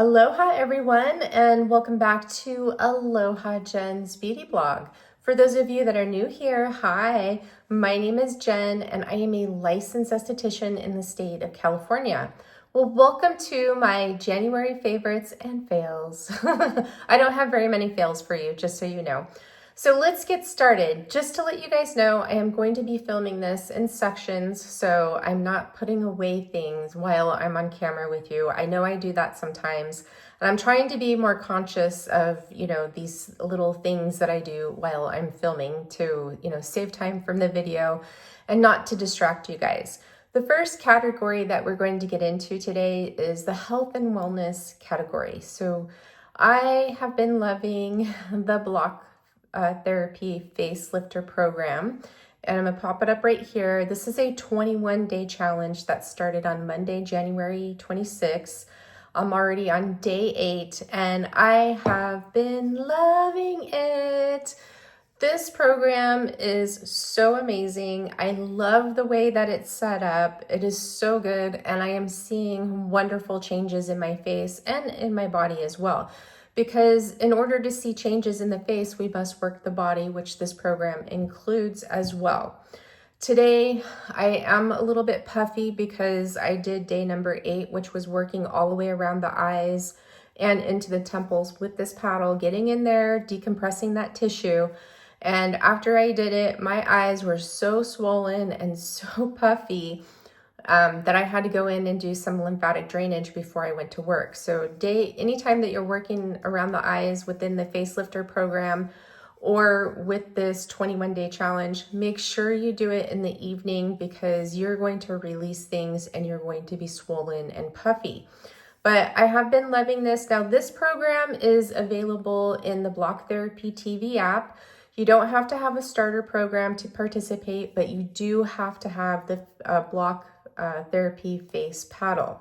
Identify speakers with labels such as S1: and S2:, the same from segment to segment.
S1: Aloha everyone, and welcome back to Aloha Jen's Beauty Blog. For those of you that are new here, hi, my name is Jen and I am a licensed esthetician in the state of California. Well, welcome to my January favorites and fails. I don't have very many fails for you, just so you know. So let's get started. Just to let you guys know, I am going to be filming this in sections, so I'm not putting away things while I'm on camera with you. I know I do that sometimes, and I'm trying to be more conscious of, these little things that I do while I'm filming to, save time from the video and not to distract you guys. The first category that we're going to get into today is the health and wellness category. So I have been loving the Block Therapy Facelifter program, and I'm gonna pop it up right here. This is a 21-day challenge that started on Monday, January 26th. I'm already on day 8 and I have been loving it. This program is so amazing. I love the way that it's set up. It is so good, and I am seeing wonderful changes in my face and in my body as well. Because in order to see changes in the face, we must work the body, which this program includes as well. Today, I am a little bit puffy because I did day number 8, which was working all the way around the eyes and into the temples with this paddle, getting in there, decompressing that tissue. And after I did it, my eyes were so swollen and so puffy that I had to go in and do some lymphatic drainage before I went to work. So anytime that you're working around the eyes within the facelifter program or with this 21-day challenge, make sure you do it in the evening because you're going to release things and you're going to be swollen and puffy. But I have been loving this. Now, this program is available in the Block Therapy TV app. You don't have to have a starter program to participate, but you do have to have the Block Therapy Face Paddle.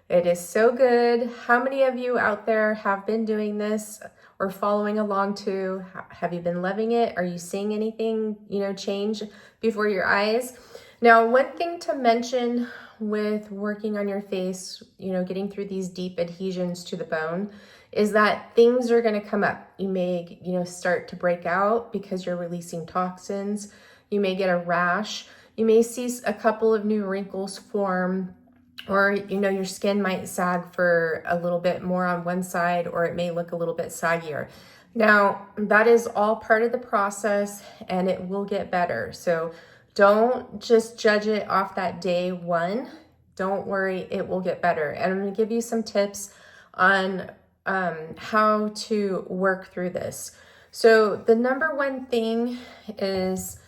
S1: It is so good. How many of you out there have been doing this or following along too? Have you been loving it? Are you seeing anything, change before your eyes? Now, one thing to mention with working on your face, getting through these deep adhesions to the bone, is that things are going to come up. You may, start to break out because you're releasing toxins. You may get a rash. You may see a couple of new wrinkles form, or, your skin might sag for a little bit more on one side, or it may look a little bit saggier. Now, that is all part of the process and it will get better. So don't just judge it off that day 1. Don't worry, it will get better. And I'm going to give you some tips on how to work through this. So the number one thing is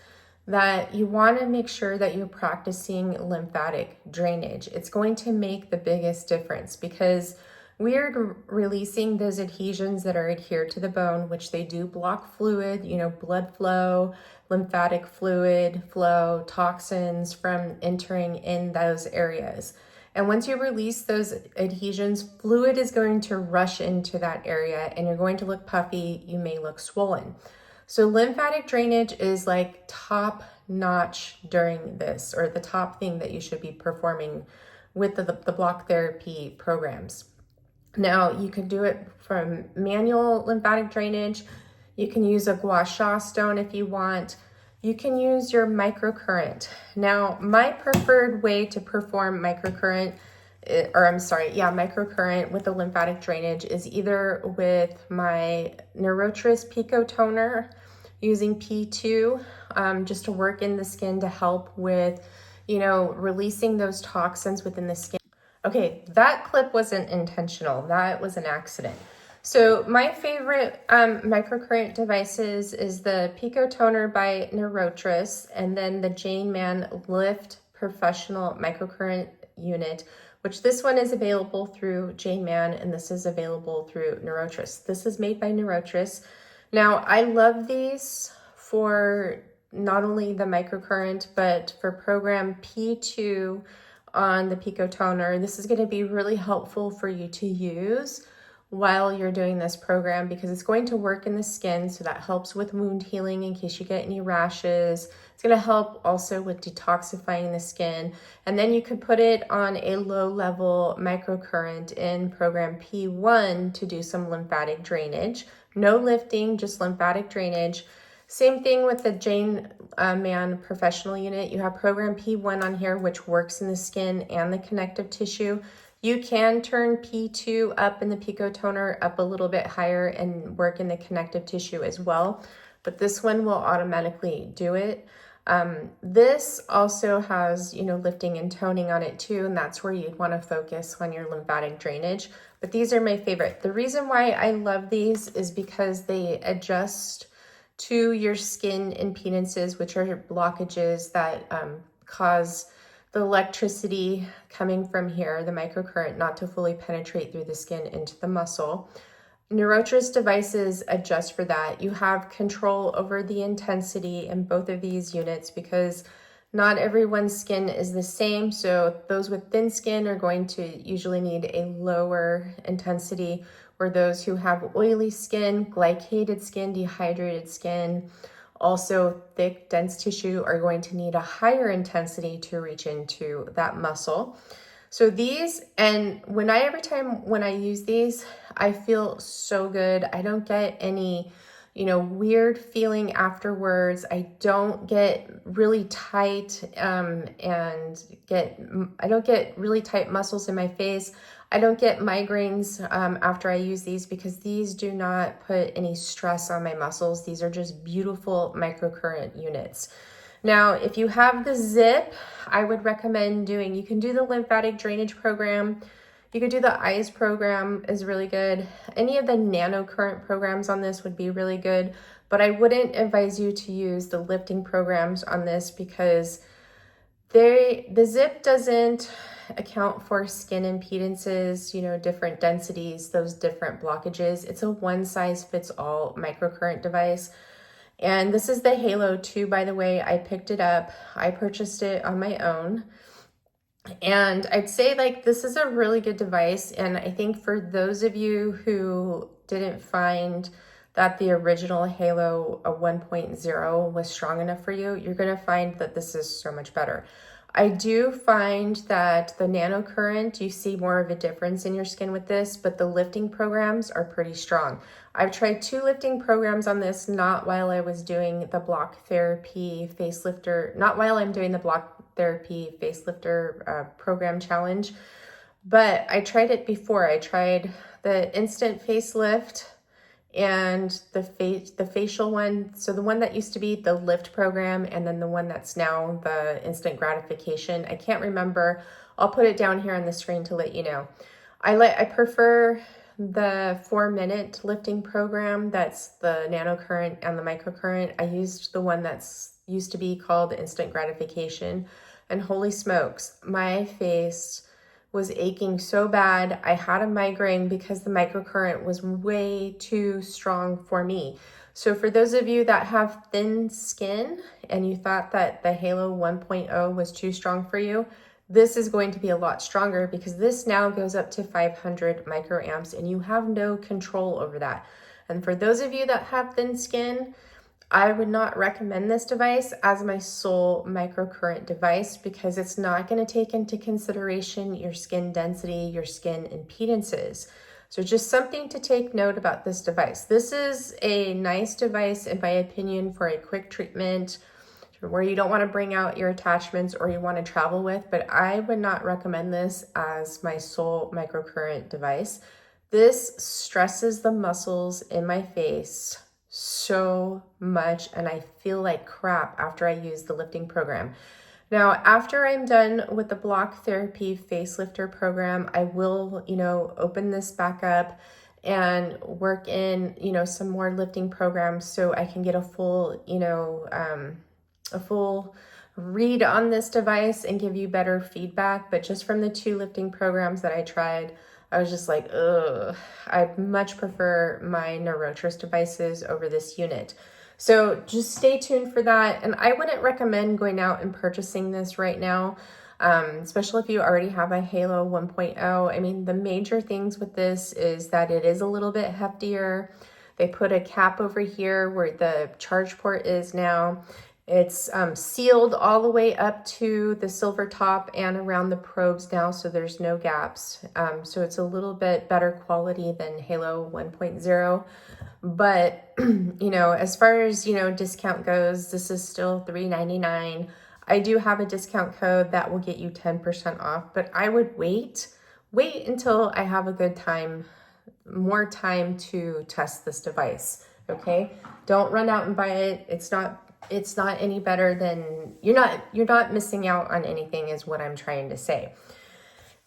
S1: that you want to make sure that you're practicing lymphatic drainage. It's going to make the biggest difference because we're releasing those adhesions that are adhered to the bone, which they do block fluid, blood flow, lymphatic fluid flow, toxins from entering in those areas. And once you release those adhesions, fluid is going to rush into that area and you're going to look puffy, you may look swollen. So lymphatic drainage is like top notch during this, or the top thing that you should be performing with the Block Therapy programs. Now, you can do it from manual lymphatic drainage. You can use a gua sha stone if you want. You can use your microcurrent. Now, my preferred way to perform microcurrent with the lymphatic drainage is either with my Neurotris Pico Toner using P2 just to work in the skin to help with, releasing those toxins within the skin. Okay, that clip wasn't intentional. That was an accident. So my favorite microcurrent devices is the Pico Toner by Neurotris and then the Jane Man Lift Professional Microcurrent Unit, which this one is available through Jane Man and this is available through Neurotris. This is made by Neurotris. Now, I love these for not only the microcurrent, but for program P2 on the Pico Toner. This is going to be really helpful for you to use while you're doing this program because it's going to work in the skin, so that helps with wound healing in case you get any rashes. It's going to help also with detoxifying the skin. And then you could put it on a low level microcurrent in program P1 to do some lymphatic drainage. No lifting, just lymphatic drainage. Same thing with the Jane Man Professional Unit. You have program P1 on here, which works in the skin and the connective tissue. You can turn P2 up in the Pico Toner up a little bit higher and work in the connective tissue as well, but this one will automatically do it. This also has, lifting and toning on it too, and that's where you'd want to focus on your lymphatic drainage. But these are my favorite. The reason why I love these is because they adjust to your skin impedances, which are blockages that cause the electricity coming from here, the microcurrent, not to fully penetrate through the skin into the muscle. Neurotrust devices adjust for that. You have control over the intensity in both of these units because not everyone's skin is the same. So those with thin skin are going to usually need a lower intensity, where those who have oily skin, glycated skin, dehydrated skin, also thick, dense tissue are going to need a higher intensity to reach into that muscle. So these, and every time when I use these, I feel so good. I don't get any, weird feeling afterwards. I don't get really tight I don't get really tight muscles in my face. I don't get migraines after I use these because these do not put any stress on my muscles. These are just beautiful microcurrent units. Now, if you have the zip, I would recommend you can do the lymphatic drainage program. You could do the eyes program is really good. Any of the nano current programs on this would be really good, but I wouldn't advise you to use the lifting programs on this because the zip doesn't account for skin impedances, different densities, those different blockages. It's a one size fits all microcurrent device. And this is the Halo 2, by the way. I picked it up. I purchased it on my own. And I'd say this is a really good device. And I think for those of you who didn't find that the original Halo 1.0 was strong enough for you, you're going to find that this is so much better. I do find that the nano current, you see more of a difference in your skin with this, but the lifting programs are pretty strong. I've tried 2 lifting programs on this, not while I was doing the block therapy facelifter, not while I'm doing the block therapy facelifter program challenge, but I tried it before. I tried the instant facelift and the facial one. So the one that used to be the lift program, and then the one that's now the instant gratification. I can't remember. I'll put it down here on the screen to let you know. I prefer the 4-minute lifting program. That's the nanocurrent and the microcurrent. I used the one that's used to be called instant gratification, and holy smokes, my face was aching so bad. I had a migraine because the microcurrent was way too strong for me. So for those of you that have thin skin and you thought that the Halo 1.0 was too strong for you, this is going to be a lot stronger because this now goes up to 500 microamps and you have no control over that. And for those of you that have thin skin, I would not recommend this device as my sole microcurrent device because it's not going to take into consideration your skin density, your skin impedances. So just something to take note about this device. This is a nice device, in my opinion, for a quick treatment where you don't want to bring out your attachments or you want to travel with, but I would not recommend this as my sole microcurrent device. This stresses the muscles in my face so much, and I feel like crap after I use the lifting program. Now, after I'm done with the block therapy facelifter program, I will, open this back up and work in, some more lifting programs so I can get a full, a full read on this device and give you better feedback. But just from the 2 lifting programs that I tried, I was just like, ugh, I much prefer my Neurotrust devices over this unit. So just stay tuned for that. And I wouldn't recommend going out and purchasing this right now. especially if you already have a Halo 1.0. I mean, the major things with this is that it is a little bit heftier. They put a cap over here where the charge port is now. It's sealed all the way up to the silver top and around the probes now, so there's no gaps. So it's a little bit better quality than Halo 1.0. But, you know, as far as, you know, discount goes, this is still $3.99. I do have a discount code that will get you 10% off, but I would wait until I have a good time, more time to test this device. Okay. Don't run out and buy it. It's not any better than, you're not missing out on anything is what I'm trying to say.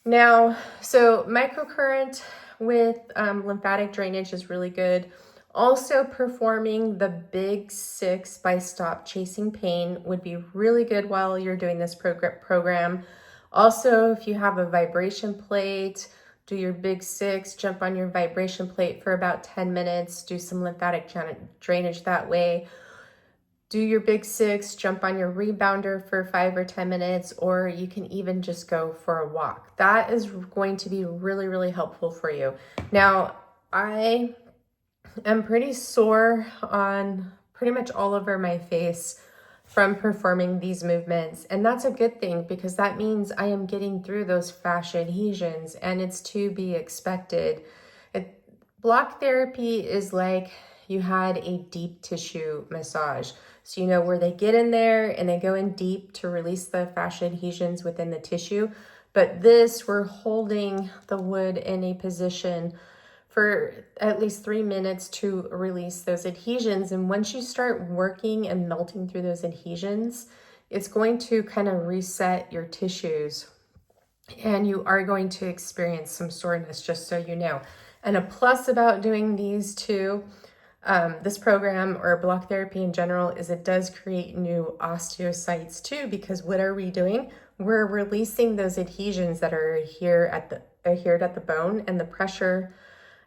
S1: Now, so microcurrent with lymphatic drainage is really good. Also, performing the Big 6 by Stop Chasing Pain would be really good while you're doing this program. Also, if you have a vibration plate, do your Big 6, jump on your vibration plate for about 10 minutes, do some lymphatic drainage that way. Do your Big 6, jump on your rebounder for 5 or 10 minutes, or you can even just go for a walk. That is going to be really, really helpful for you. Now, I am pretty sore on pretty much all over my face from performing these movements. And that's a good thing because that means I am getting through those fascia adhesions, and it's to be expected. Block therapy is like you had a deep tissue massage. So, you know, where they get in there and they go in deep to release the fascia adhesions within the tissue. But this, we're holding the wood in a position for at least 3 minutes to release those adhesions. And once you start working and melting through those adhesions, it's going to kind of reset your tissues, and you are going to experience some soreness, just so you know. And a plus about doing these two, this program or block therapy in general, is it does create new osteocytes too, because what are we doing? We're releasing those adhesions that are adhered at the bone and the pressure.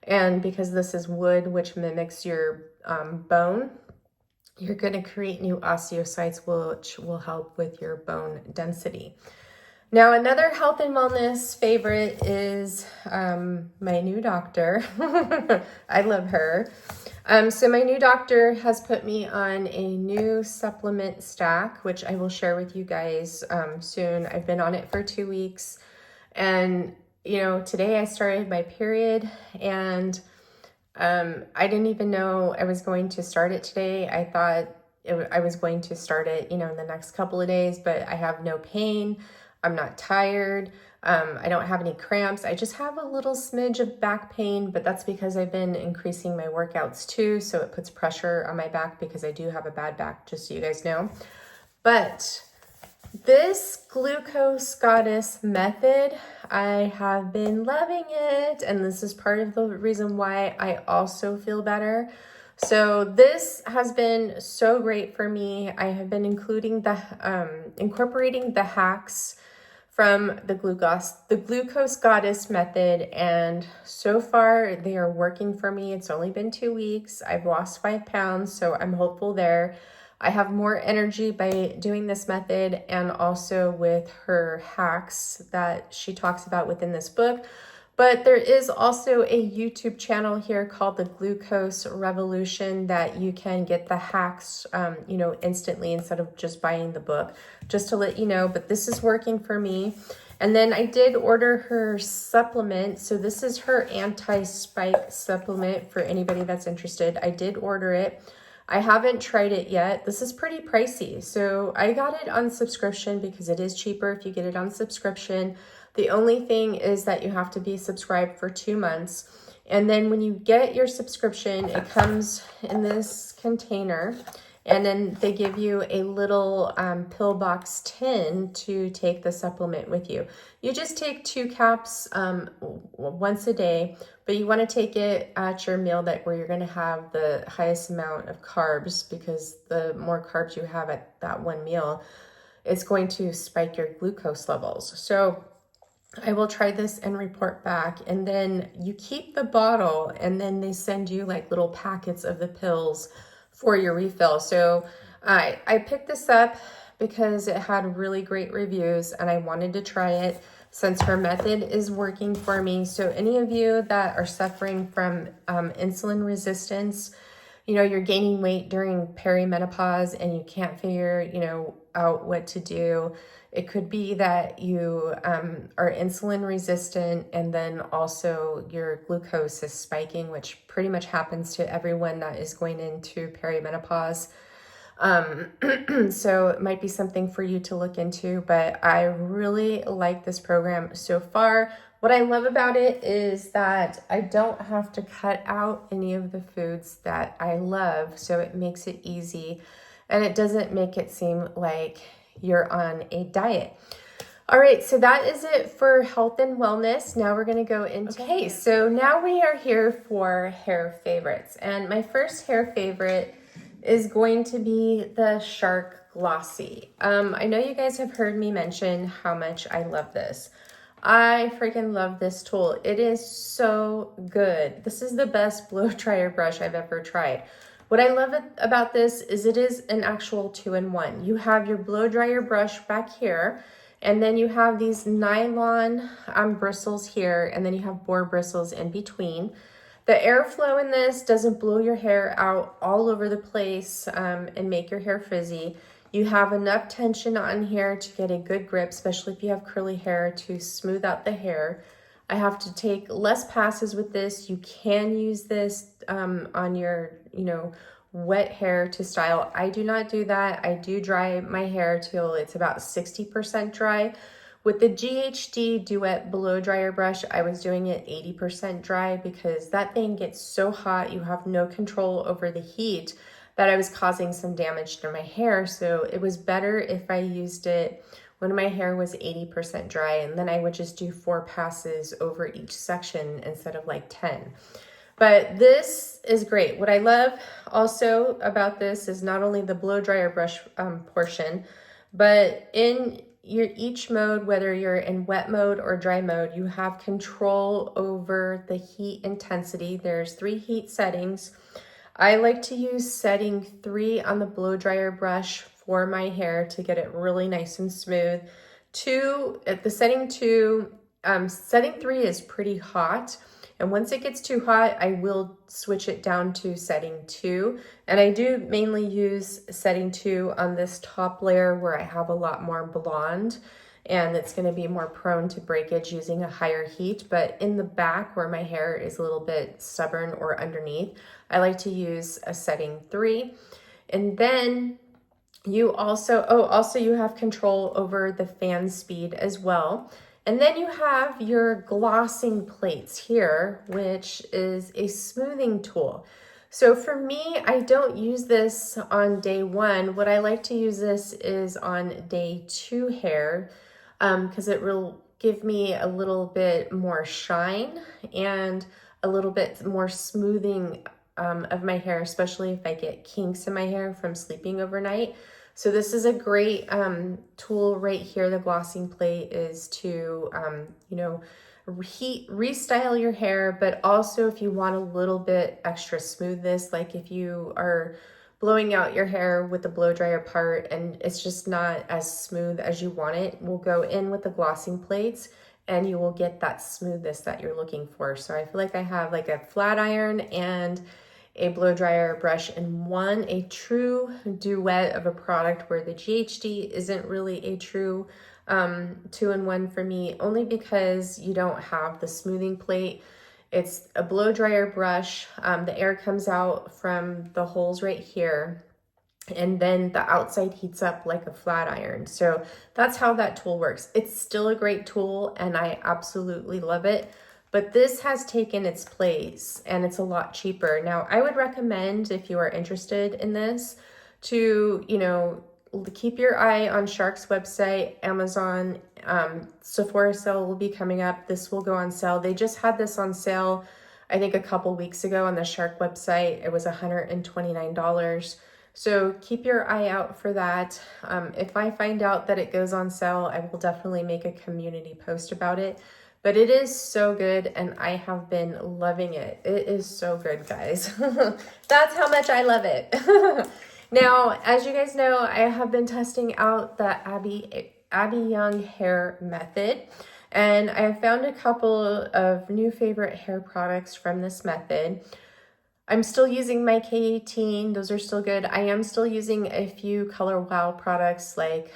S1: And because this is wood, which mimics your bone, you're going to create new osteocytes, which will help with your bone density. Now, another health and wellness favorite is my new doctor. I love her. So my new doctor has put me on a new supplement stack, which I will share with you guys soon. I've been on it for 2 weeks, and you know, today I started my period, and I didn't even know I was going to start it today. I thought I was going to start it, you know, in the next couple of days, but I have no pain. I'm not tired. I don't have any cramps. I just have a little smidge of back pain, but that's because I've been increasing my workouts too. So it puts pressure on my back because I do have a bad back, just so you guys know. But this glucose goddess method, I have been loving it. And this is part of the reason why I also feel better. So this has been so great for me. I have been incorporating the hacks from the glucose goddess method, and so far they are working for me. It's only been 2 weeks. I've lost 5 pounds, so I'm hopeful there. I have more energy by doing this method, and also with her hacks that she talks about within this book. But there is also a YouTube channel here called the Glucose Revolution that you can get the hacks, you know, instantly instead of just buying the book, just to let you know. But this is working for me. And then I did order her supplement. So this is her anti-spike supplement for anybody that's interested. I did order it. I haven't tried it yet. This is pretty pricey. So I got it on subscription because it is cheaper if you get it on subscription. The only thing is that you have to be subscribed for 2 months. And then when you get your subscription, it comes in this container. And then they give you a little pillbox tin to take the supplement with you. You just take 2 caps once a day, but you want to take it at your meal where you're going to have the highest amount of carbs, because the more carbs you have at that one meal, it's going to spike your glucose levels. So I will try this and report back. And then you keep the bottle, and then they send you like little packets of the pills for your refill. So I picked this up because it had really great reviews and I wanted to try it since her method is working for me. So any of you that are suffering from insulin resistance, you know, you're gaining weight during perimenopause and you can't figure, you know, out what to do. It could be that you are insulin resistant and then also your glucose is spiking, which pretty much happens to everyone that is going into perimenopause. So it might be something for you to look into, but I really like this program so far. What I love about it is that I don't have to cut out any of the foods that I love, so it makes it easy and it doesn't make it seem like you're on a diet. All right, so that is it for health and wellness. Now we're going to go into okay, so now we are here for hair favorites. And my first hair favorite is going to be the Shark Glossy. I know you guys have heard me mention how much I love this. I freaking love this tool. It is so good. This is the best blow dryer brush I've ever tried. What I love about this is it is an actual 2-in-1. You have your blow dryer brush back here, and then you have these nylon bristles here, and then you have boar bristles in between. The airflow in this doesn't blow your hair out all over the place and make your hair frizzy. You have enough tension on here to get a good grip, especially if you have curly hair, to smooth out the hair. I have to take less passes with this. You can use this on your, you know, wet hair to style. I do not do that. I do dry my hair till it's about 60% dry. With the GHD Duet Blow Dryer Brush, I was doing it 80% dry because that thing gets so hot, you have no control over the heat, that I was causing some damage to my hair. So it was better if I used it when my hair was 80% dry, and then I would just do 4 passes over each section instead of like 10. But this is great. What I love also about this is not only the blow dryer brush portion, but in each mode, whether you're in wet mode or dry mode, you have control over the heat intensity. There's 3 heat settings. I like to use setting 3 on the blow dryer brush for my hair to get it really nice and smooth. Setting 3 is pretty hot. And once it gets too hot, I will switch it down to setting 2. And I do mainly use setting 2 on this top layer where I have a lot more blonde, and it's going to be more prone to breakage using a higher heat. But in the back where my hair is a little bit stubborn or underneath, I like to use a setting 3. And then you also you have control over the fan speed as well. And then you have your glossing plates here, which is a smoothing tool. So for me, I don't use this on day 1. What I like to use this is on day 2 hair, because it will give me a little bit more shine and a little bit more smoothing of my hair, especially if I get kinks in my hair from sleeping overnight. So this is a great tool right here. The glossing plate is to, you know, restyle your hair, but also if you want a little bit extra smoothness, like if you are blowing out your hair with the blow dryer part and it's just not as smooth as you want it, we'll go in with the glossing plates and you will get that smoothness that you're looking for. So I feel like I have like a flat iron and a blow dryer brush in one, a true duet of a product where the GHD isn't really a true 2-in-1 for me, only because you don't have the smoothing plate. It's a blow dryer brush. The air comes out from the holes right here, and then the outside heats up like a flat iron. So that's how that tool works. It's still a great tool and I absolutely love it. But this has taken its place and it's a lot cheaper. Now, I would recommend, if you are interested in this, to, you know, keep your eye on Shark's website, Amazon. Sephora sale will be coming up. This will go on sale. They just had this on sale, I think a couple weeks ago on the Shark website. It was $129. So keep your eye out for that. If I find out that it goes on sale, I will definitely make a community post about it. But it is so good and I have been loving it. It is so good, guys. That's how much I love it. Now, as you guys know, I have been testing out the Abby Young hair method, and I have found a couple of new favorite hair products from this method. I'm still using my K18. Those are still good. I am still using a few Color Wow products like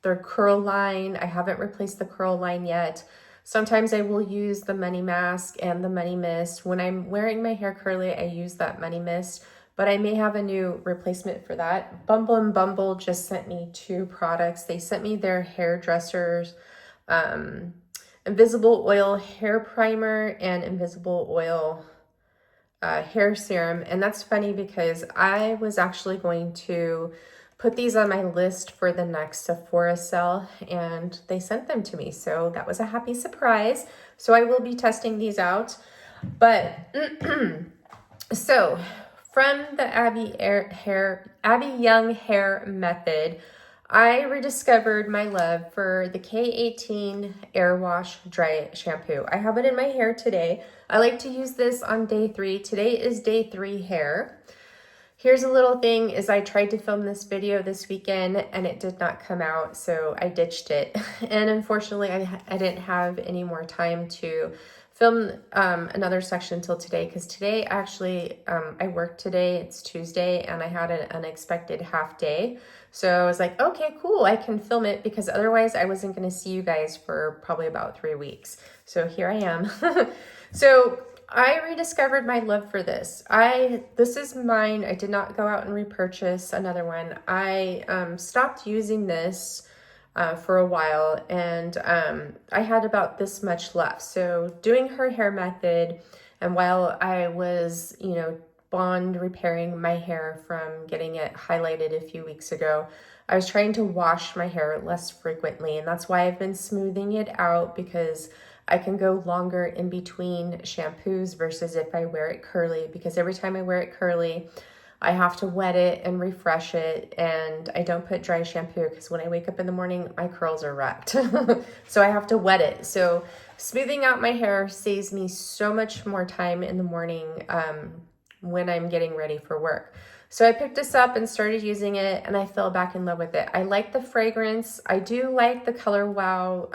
S1: their curl line. I haven't replaced the curl line yet. Sometimes I will use the Money Mask and the Money Mist. When I'm wearing my hair curly, I use that Money Mist, but I may have a new replacement for that. Bumble and Bumble just sent me 2 products. They sent me their hairdressers, Invisible Oil Hair Primer and Invisible Oil hair serum. And that's funny because I was actually going to put these on my list for the next Sephora sale, and they sent them to me. So that was a happy surprise. So I will be testing these out. But so from the Abby Young hair method, I rediscovered my love for the K18 Air Wash Dry Shampoo. I have it in my hair today. I like to use this on day 3. Today is day 3 hair. Here's a little thing is I tried to film this video this weekend and it did not come out, so I ditched it. And unfortunately, I didn't have any more time to film another section until today, because today actually, I worked today, it's Tuesday, and I had an unexpected half day. So I was like, okay, cool, I can film it, because otherwise I wasn't gonna see you guys for probably about 3 weeks. So here I am. So I rediscovered my love for this. This is mine. I did not go out and repurchase another one. I stopped using this for a while, and I had about this much left. So doing her hair method, and while I was, bond repairing my hair from getting it highlighted a few weeks ago, I was trying to wash my hair less frequently, and that's why I've been smoothing it out, because I can go longer in between shampoos versus if I wear it curly, because every time I wear it curly, I have to wet it and refresh it, and I don't put dry shampoo because when I wake up in the morning, my curls are wrecked. So I have to wet it. So smoothing out my hair saves me so much more time in the morning when I'm getting ready for work. So I picked this up and started using it, and I fell back in love with it. I like the fragrance. I do like the Color Wow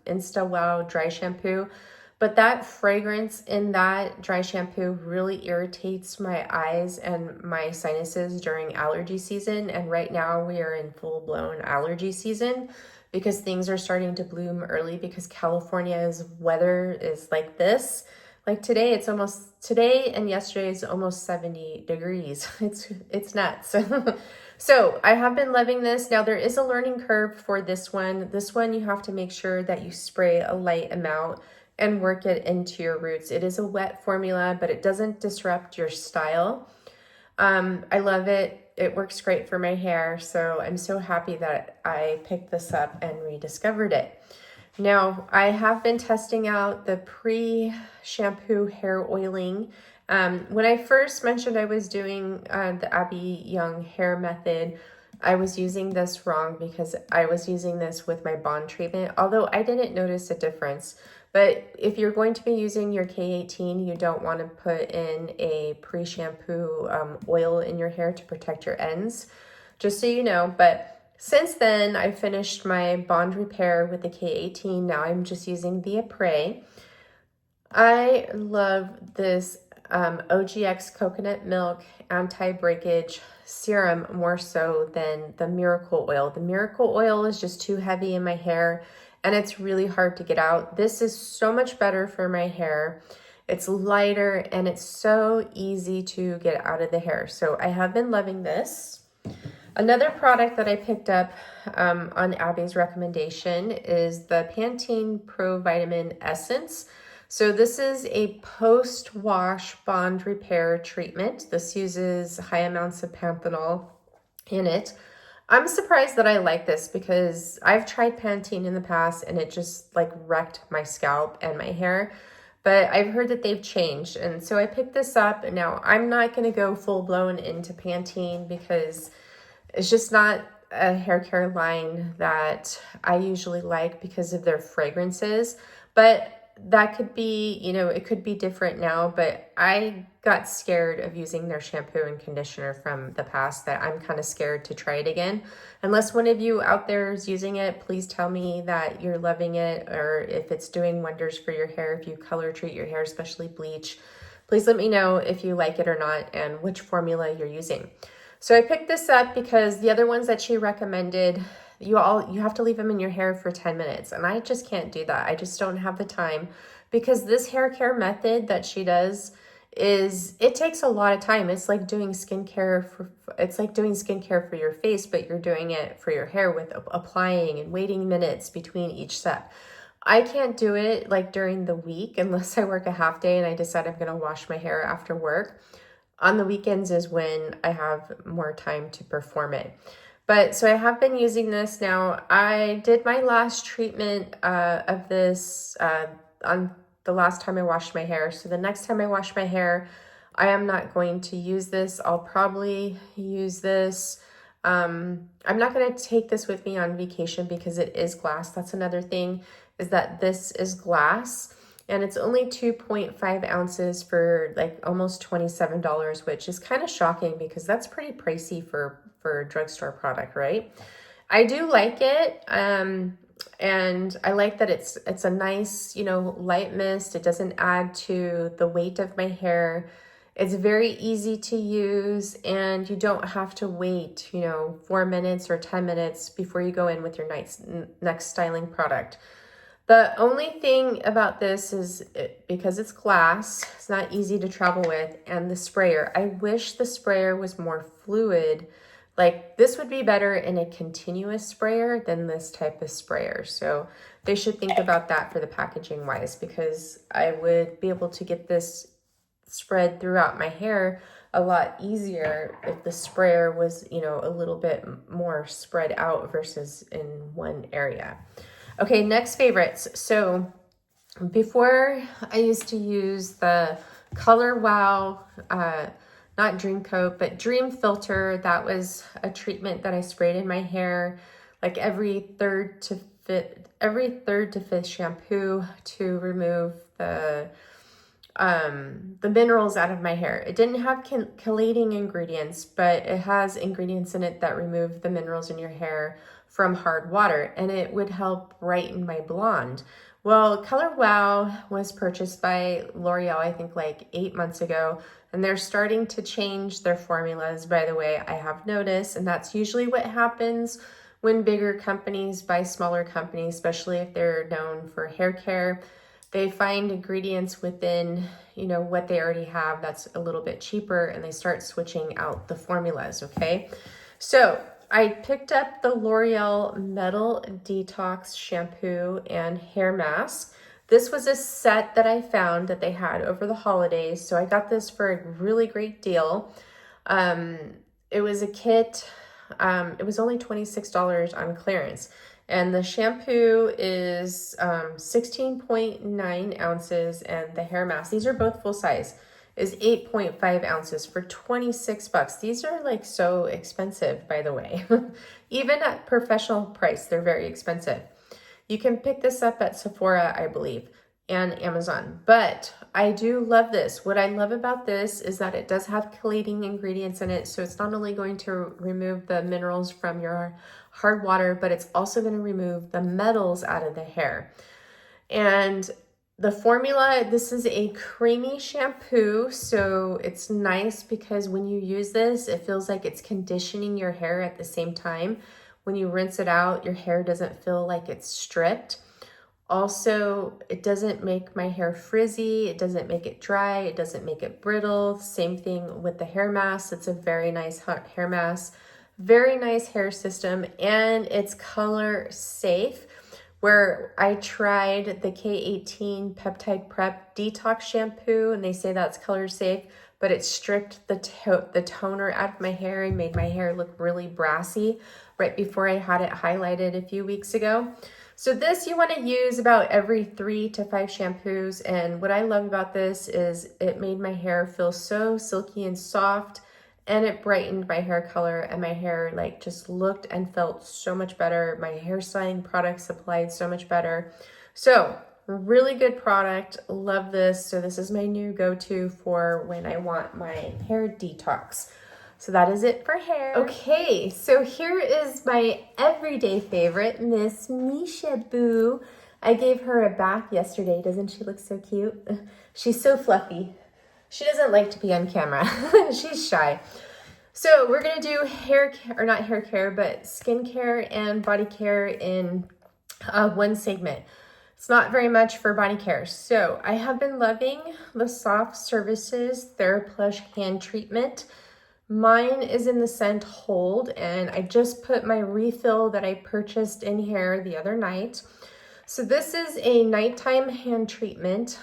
S1: Insta Wow dry shampoo, but that fragrance in that dry shampoo really irritates my eyes and my sinuses during allergy season. And right now we are in full-blown allergy season because things are starting to bloom early, because California's weather is like this. Like today and yesterday is almost 70 degrees. It's nuts. So I have been loving this. Now there is a learning curve for this one. This one you have to make sure that you spray a light amount and work it into your roots. It is a wet formula, but it doesn't disrupt your style. I love it. It works great for my hair. So I'm so happy that I picked this up and rediscovered it. Now, I have been testing out the pre-shampoo hair oiling. When I first mentioned I was doing the Abby Young hair method, I was using this wrong because I was using this with my bond treatment, although I didn't notice a difference. But if you're going to be using your K18, you don't want to put in a pre-shampoo oil in your hair to protect your ends, just so you know. But since then, I finished my bond repair with the K18. Now I'm just using the Apres. I love this OGX coconut milk anti-breakage serum more so than the Miracle Oil. The Miracle Oil is just too heavy in my hair, and it's really hard to get out. This is so much better for my hair. It's lighter, and it's so easy to get out of the hair. So I have been loving this. Another product that I picked up on Abby's recommendation is the Pantene Pro Vitamin Essence. So this is a post-wash bond repair treatment. This uses high amounts of panthenol in it. I'm surprised that I like this because I've tried Pantene in the past and it just like wrecked my scalp and my hair. But I've heard that they've changed, and so I picked this up. Now I'm not going to go full-blown into Pantene because it's just not a hair care line that I usually like because of their fragrances. But that could be, you know, it could be different now, but I got scared of using their shampoo and conditioner from the past, that I'm kind of scared to try it again. Unless one of you out there is using it, please tell me that you're loving it, or if it's doing wonders for your hair, if you color treat your hair, especially bleach. Please let me know if you like it or not and which formula you're using. So I picked this up because the other ones that she recommended, you have to leave them in your hair for 10 minutes. And I just can't do that. I just don't have the time, because this hair care method that she does it takes a lot of time. It's like doing skincare for your face, but you're doing it for your hair with applying and waiting minutes between each step. I can't do it like during the week unless I work a half day and I decide I'm going to wash my hair after work. On the weekends is when I have more time to perform it. But so I have been using this now. I did my last treatment of this on the last time I washed my hair. So the next time I wash my hair, I am not going to use this. I'll probably use this. I'm not going to take this with me on vacation because it is glass. That's another thing, is that this is glass. And it's only 2.5 ounces for like almost $27, which is kind of shocking because that's pretty pricey for a drugstore product, right? I do like it. And I like that it's a nice, you know, light mist. It doesn't add to the weight of my hair. It's very easy to use, and you don't have to wait, you know, 4 minutes or 10 minutes before you go in with your next styling product. The only thing about this is because it's glass, it's not easy to travel with, and the sprayer. I wish the sprayer was more fluid. Like, this would be better in a continuous sprayer than this type of sprayer. So they should think about that for the packaging wise, because I would be able to get this spread throughout my hair a lot easier if the sprayer was, you know, a little bit more spread out versus in one area. Okay, next favorites. So before, I used to use the Color Wow, not Dream Coat, but Dream Filter. That was a treatment that I sprayed in my hair like every third to fifth shampoo to remove the minerals out of my hair. It didn't have chelating ingredients, but it has ingredients in it that remove the minerals in your hair from hard water, and it would help brighten my blonde. Well, Color Wow was purchased by L'Oreal, I think like 8 months ago, and they're starting to change their formulas, by the way, I have noticed, and that's usually what happens when bigger companies buy smaller companies, especially if they're known for hair care. They find ingredients within, you know, what they already have that's a little bit cheaper, and they start switching out the formulas, okay? So I picked up the L'Oreal Metal Detox Shampoo and Hair Mask. This was a set that I found that they had over the holidays, so I got this for a really great deal. It was a kit. It was only $26 on clearance. And the shampoo is 16.9 ounces, and the hair mask, these are both full size, is 8.5 ounces for $26. These are like so expensive, by the way. Even at professional price, they're very expensive. You can pick this up at Sephora, I believe, and Amazon. But I do love this. What I love about this is that it does have chelating ingredients in it. So it's not only going to remove the minerals from your hard water, but it's also going to remove the metals out of the hair. And the formula, this is a creamy shampoo, so it's nice because when you use this, it feels like it's conditioning your hair at the same time. When you rinse it out, your hair doesn't feel like it's stripped. Also, it doesn't make my hair frizzy, it doesn't make it dry, it doesn't make it brittle. Same thing with the hair mask. It's a very nice hair mask, very nice hair system, and it's color safe. Where I tried the K18 Peptide Prep Detox Shampoo, and they say that's color safe, but it stripped the toner out of my hair and made my hair look really brassy right before I had it highlighted a few weeks ago. So this you want to use about every 3 to 5 shampoos, and what I love about this is it made my hair feel so silky and soft, and it brightened my hair color, and my hair like just looked and felt so much better. My hair styling products applied so much better. So really good product. Love this. So this is my new go-to for when I want my hair detox. So that is it for hair. Okay, so here is my everyday favorite, Miss Misha Boo. I gave her a bath yesterday. Doesn't she look so cute? She's so fluffy. She doesn't like to be on camera. She's shy. So we're gonna do hair care, or not hair care, but skin care and body care in one segment. It's not very much for body care. So I have been loving the Soft Services TheraPlush hand treatment. Mine is in the scent Hold, and I just put my refill that I purchased in here the other night. So this is a nighttime hand treatment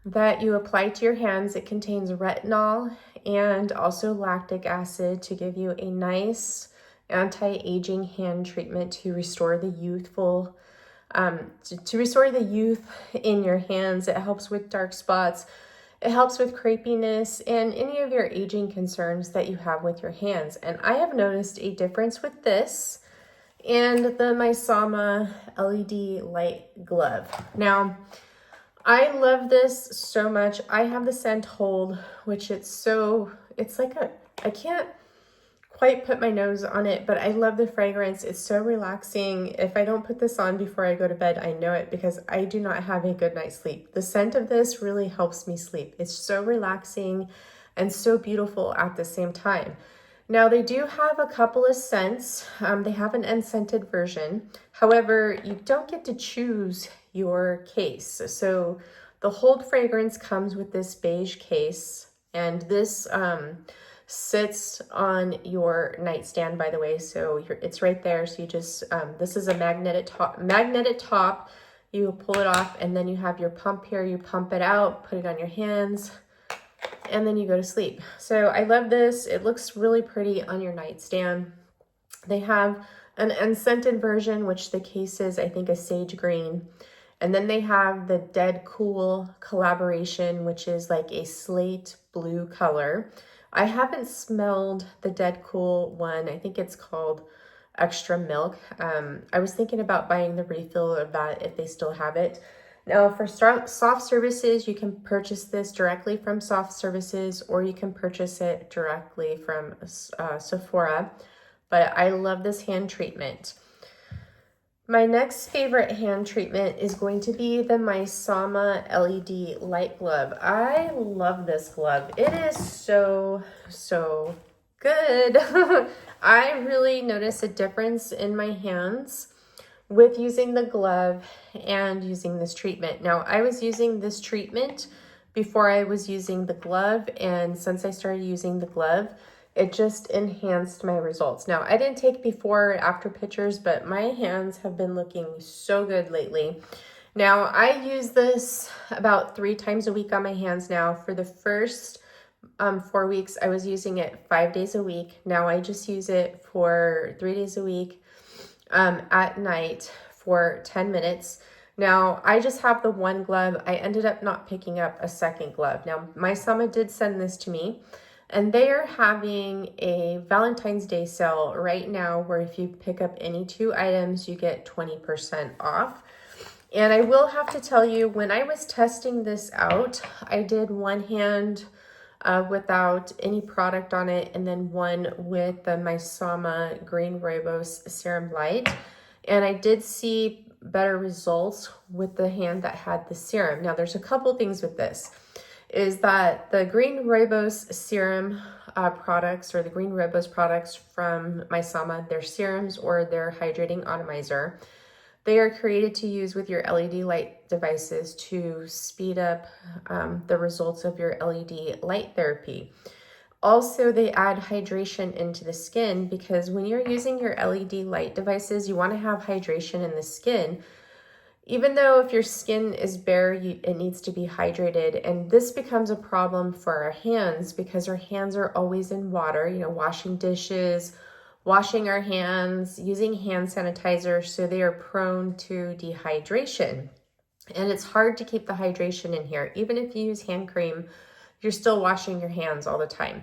S1: that you apply to your hands. It contains retinol and also lactic acid to give you a nice anti-aging hand treatment to restore the youthful, to restore the youth in your hands. It helps with dark spots. It helps with crepiness and any of your aging concerns that you have with your hands. And I have noticed a difference with this and the Misama LED light glove. Now, I love this so much. I have the scent Hold, which it's like I can't quite put my nose on it, but I love the fragrance. It's so relaxing. If I don't put this on before I go to bed, I know it because I do not have a good night's sleep. The scent of this really helps me sleep. It's so relaxing and so beautiful at the same time. Now they do have a couple of scents. They have an unscented version. However, you don't get to choose your case. So the Hold fragrance comes with this beige case, and this sits on your nightstand, by the way, so it's right there. So you just this is a magnetic top. You pull it off, and then you have your pump here. You pump it out, put it on your hands, and then you go to sleep. So I love this. It looks really pretty on your nightstand. They have an unscented version, which the case is, I think, a sage green. And then they have the Dead Cool collaboration, which is like a slate blue color. I haven't smelled the Dead Cool one. I think it's called Extra Milk. I was thinking about buying the refill of that if they still have it. Now for Soft Services, you can purchase this directly from Soft Services, or you can purchase it directly from Sephora. But I love this hand treatment. My next favorite hand treatment is going to be the Misama LED light glove. I love this glove. It is so good. I really notice a difference in my hands with using the glove and using this treatment. Now, I was using this treatment before I was using the glove, and since I started using the glove, it just enhanced my results. Now, I didn't take before or after pictures, but my hands have been looking so good lately. Now, I use this about 3 times a week on my hands now. For the first 4 weeks, I was using it 5 days a week. Now, I just use it for 3 days a week at night for 10 minutes. Now, I just have the one glove. I ended up not picking up a second glove. Now, my Sama did send this to me, and they are having a Valentine's Day sale right now where if you pick up any 2 items, you get 20% off. And I will have to tell you, when I was testing this out, I did one hand without any product on it, and then one with the Misama Green Rooibos Serum Light. And I did see better results with the hand that had the serum. Now, there's a couple things with this. Is that the Green Rooibos serum products, or the Green Rooibos products from Misama, their serums or their hydrating atomizer, they are created to use with your LED light devices to speed up the results of your LED light therapy. Also, they add hydration into the skin, because when you're using your LED light devices, you want to have hydration in the skin. Even though if your skin is bare, it needs to be hydrated. And this becomes a problem for our hands because our hands are always in water, washing dishes, washing our hands, using hand sanitizer. So they are prone to dehydration. And it's hard to keep the hydration in here. Even if you use hand cream, you're still washing your hands all the time.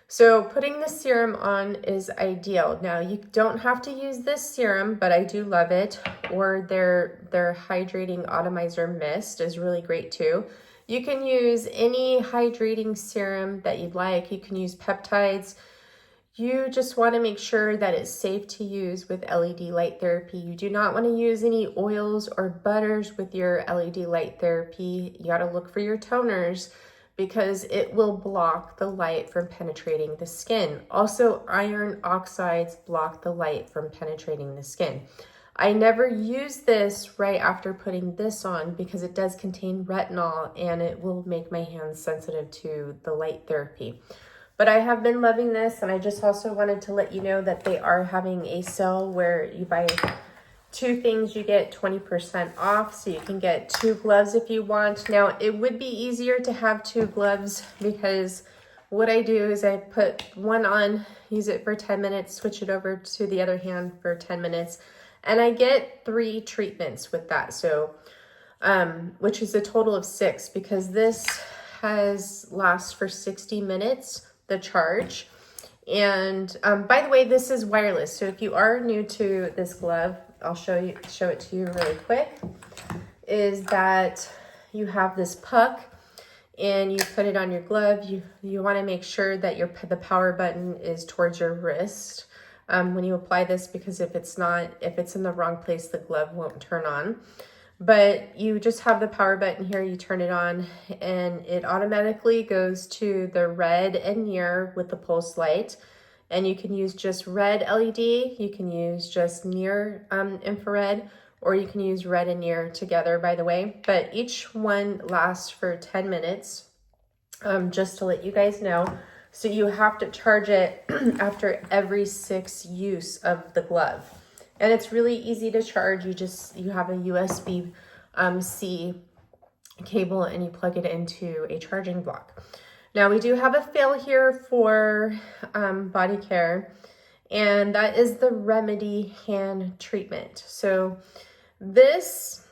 S1: So putting the serum on is ideal. Now you don't have to use this serum, but I do love it. Or their hydrating atomizer mist is really great too. You can use any hydrating serum that you'd like. You can use peptides. You just want to make sure that it's safe to use with LED light therapy. You do not want to use any oils or butters with your LED light therapy. You got to look for your toners, because it will block the light from penetrating the skin. Also, iron oxides block the light from penetrating the skin. I never use this right after putting this on because it does contain retinol and it will make my hands sensitive to the light therapy. But I have been loving this, and I just also wanted to let you know that they are having a sale where you buy 2 things, you get 20% off, so you can get 2 gloves if you want. Now, it would be easier to have 2 gloves because what I do is I put one on, use it for 10 minutes, switch it over to the other hand for 10 minutes, and I get 3 treatments with that. So, which is a total of 6, because this lasts for 60 minutes, the charge. And by the way, this is wireless. So if you are new to this glove, I'll show it to you really quick, is that you have this puck and you put it on your glove. You want to make sure that the power button is towards your wrist when you apply this, because if it's in the wrong place, the glove won't turn on. But you just have the power button here, you turn it on, and it automatically goes to the red and near with the pulse light. And you can use just red LED, you can use just near infrared, or you can use red and near together, by the way. But each one lasts for 10 minutes, just to let you guys know. So you have to charge it after every 6 use of the glove. And it's really easy to charge. You have a USB-C cable and you plug it into a charging block. Now we do have a fail here for body care, and that is the Remedy hand treatment. So this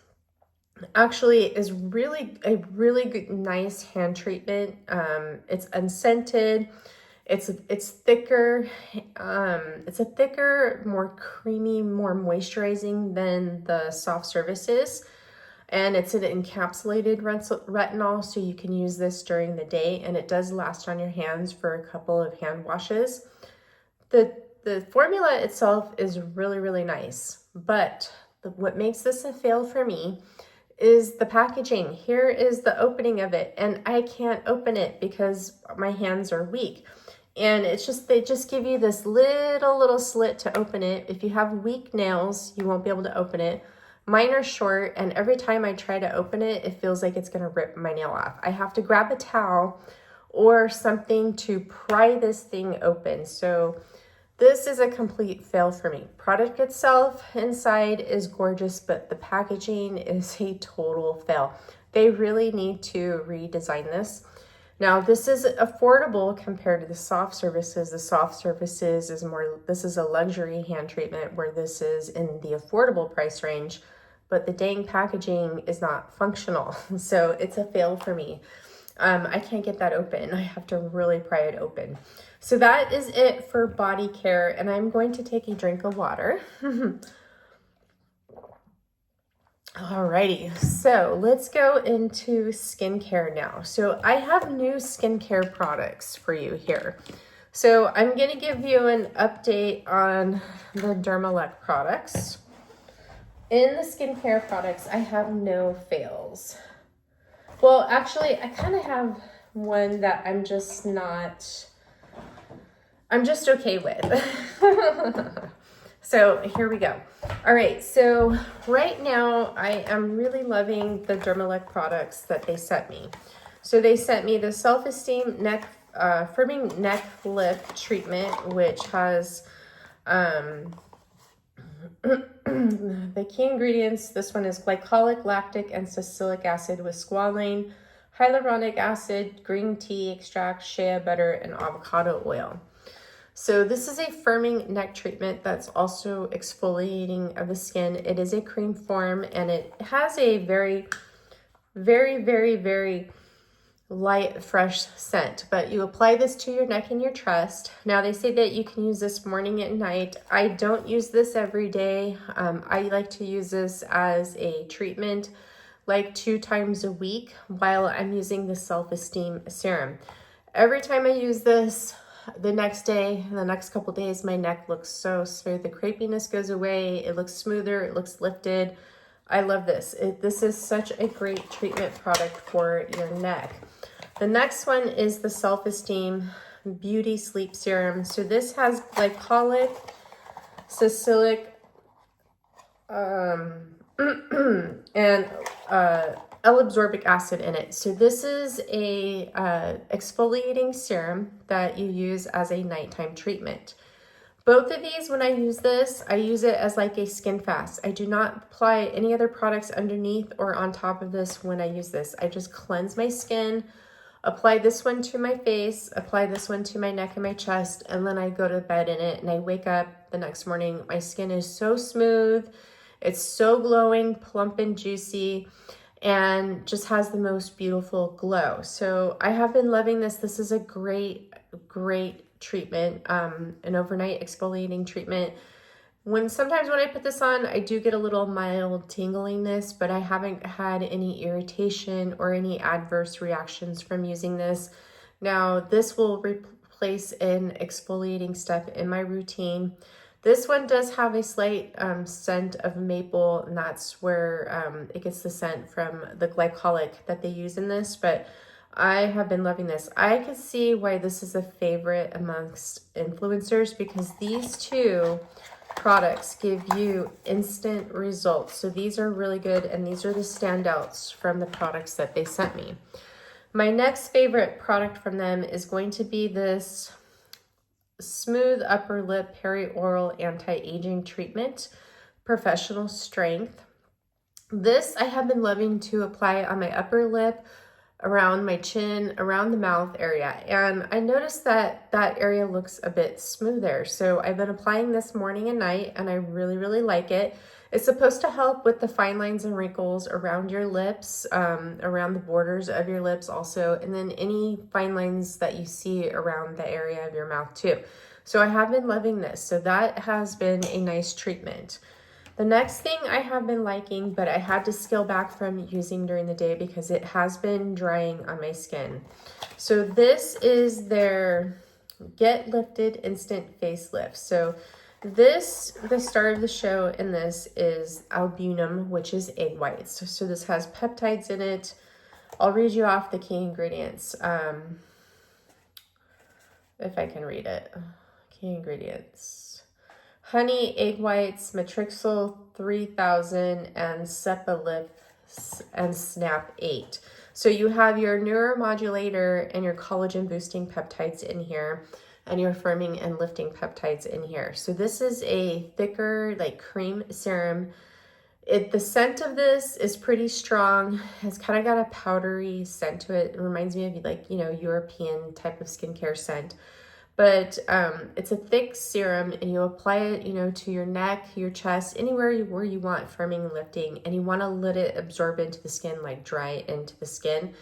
S1: actually is a really good, nice hand treatment. It's unscented. It's thicker. It's a thicker, more creamy, more moisturizing than the soft services. And it's an encapsulated retinol, so you can use this during the day, and it does last on your hands for a couple of hand washes. The formula itself is really, really nice, but what makes this a fail for me is the packaging. Here is the opening of it, and I can't open it because my hands are weak. And they just give you this little slit to open it. If you have weak nails, you won't be able to open it. Mine are short, and every time I try to open it, it feels like it's gonna rip my nail off. I have to grab a towel or something to pry this thing open. So this is a complete fail for me. Product itself inside is gorgeous, but the packaging is a total fail. They really need to redesign this. Now, this is affordable compared to the soft services. The soft services this is a luxury hand treatment, where this is in the affordable price range, but the dang packaging is not functional. So it's a fail for me. I can't get that open. I have to really pry it open. So that is it for body care, and I'm going to take a drink of water. Alrighty, so let's go into skincare now. So I have new skincare products for you here. So I'm going to give you an update on the Dermalect products. In the skincare products, I have no fails. Well, actually, I kind of have one that I'm just okay with. So here we go. All right, so right now I am really loving the Dermalect products that they sent me. So they sent me the Self-Esteem Firming Neck Lip Treatment, which has the key ingredients. This one is glycolic, lactic, and salicylic acid with squalane, hyaluronic acid, green tea extract, shea butter, and avocado oil. So this is a firming neck treatment that's also exfoliating of the skin. It is a cream form, and it has a very, very, very, very light, fresh scent. But you apply this to your neck and your chest. Now they say that you can use this morning and night. I don't use this every day. I like to use this as a treatment like 2 times a week while I'm using the self-esteem serum. Every time I use this, the next day, the next couple days, my neck looks so smooth. The crepiness goes away. It looks smoother. It looks lifted. I love this. This is such a great treatment product for your neck. The next one is the Self-Esteem Beauty Sleep Serum. So this has glycolic, salicylic, and L-ascorbic acid in it. So this is a exfoliating serum that you use as a nighttime treatment. Both of these, when I use this, I use it as like a skin fast. I do not apply any other products underneath or on top of this when I use this. I just cleanse my skin, apply this one to my face, apply this one to my neck and my chest, and then I go to bed in it and I wake up the next morning. My skin is so smooth. It's so glowing, plump and juicy, and just has the most beautiful glow. So I have been loving this. This is a great treatment, an overnight exfoliating treatment. Sometimes when I put this on, I do get a little mild tingliness, but I haven't had any irritation or any adverse reactions from using this. Now, this will replace an exfoliating step in my routine. This one does have a slight scent of maple, and that's where it gets the scent from the glycolic that they use in this, but I have been loving this. I could see why this is a favorite amongst influencers, because these two products give you instant results. So these are really good, and these are the standouts from the products that they sent me. My next favorite product from them is going to be this Smooth Upper Lip Perioral Anti-Aging Treatment, Professional Strength. This I have been loving to apply on my upper lip, around my chin, around the mouth area, and I noticed that that area looks a bit smoother. So I've been applying this morning and night, and I really like it. It's supposed to help with the fine lines and wrinkles around your lips, around the borders of your lips also, and then any fine lines that you see around the area of your mouth too. So I have been loving this. So that has been a nice treatment. The next thing I have been liking, but I had to scale back from using during the day because it has been drying on my skin. So this is their Get Lifted Instant Facelift. So the star of the show in this is albumin, which is egg whites. So this has peptides in it. I'll read you off the key ingredients, if I can read it. Key ingredients: honey, egg whites, matrixyl 3000, and Cephalip and Snap 8. So you have your neuromodulator and your collagen boosting peptides in here, and your firming and lifting peptides in here. So this is a thicker, like cream serum. The scent of this is pretty strong. It's kind of got a powdery scent to it. It reminds me of like, European type of skincare scent. But it's a thick serum, and you apply it, to your neck, your chest, anywhere where you want firming and lifting, and you want to let it absorb into the skin, like dry into the skin.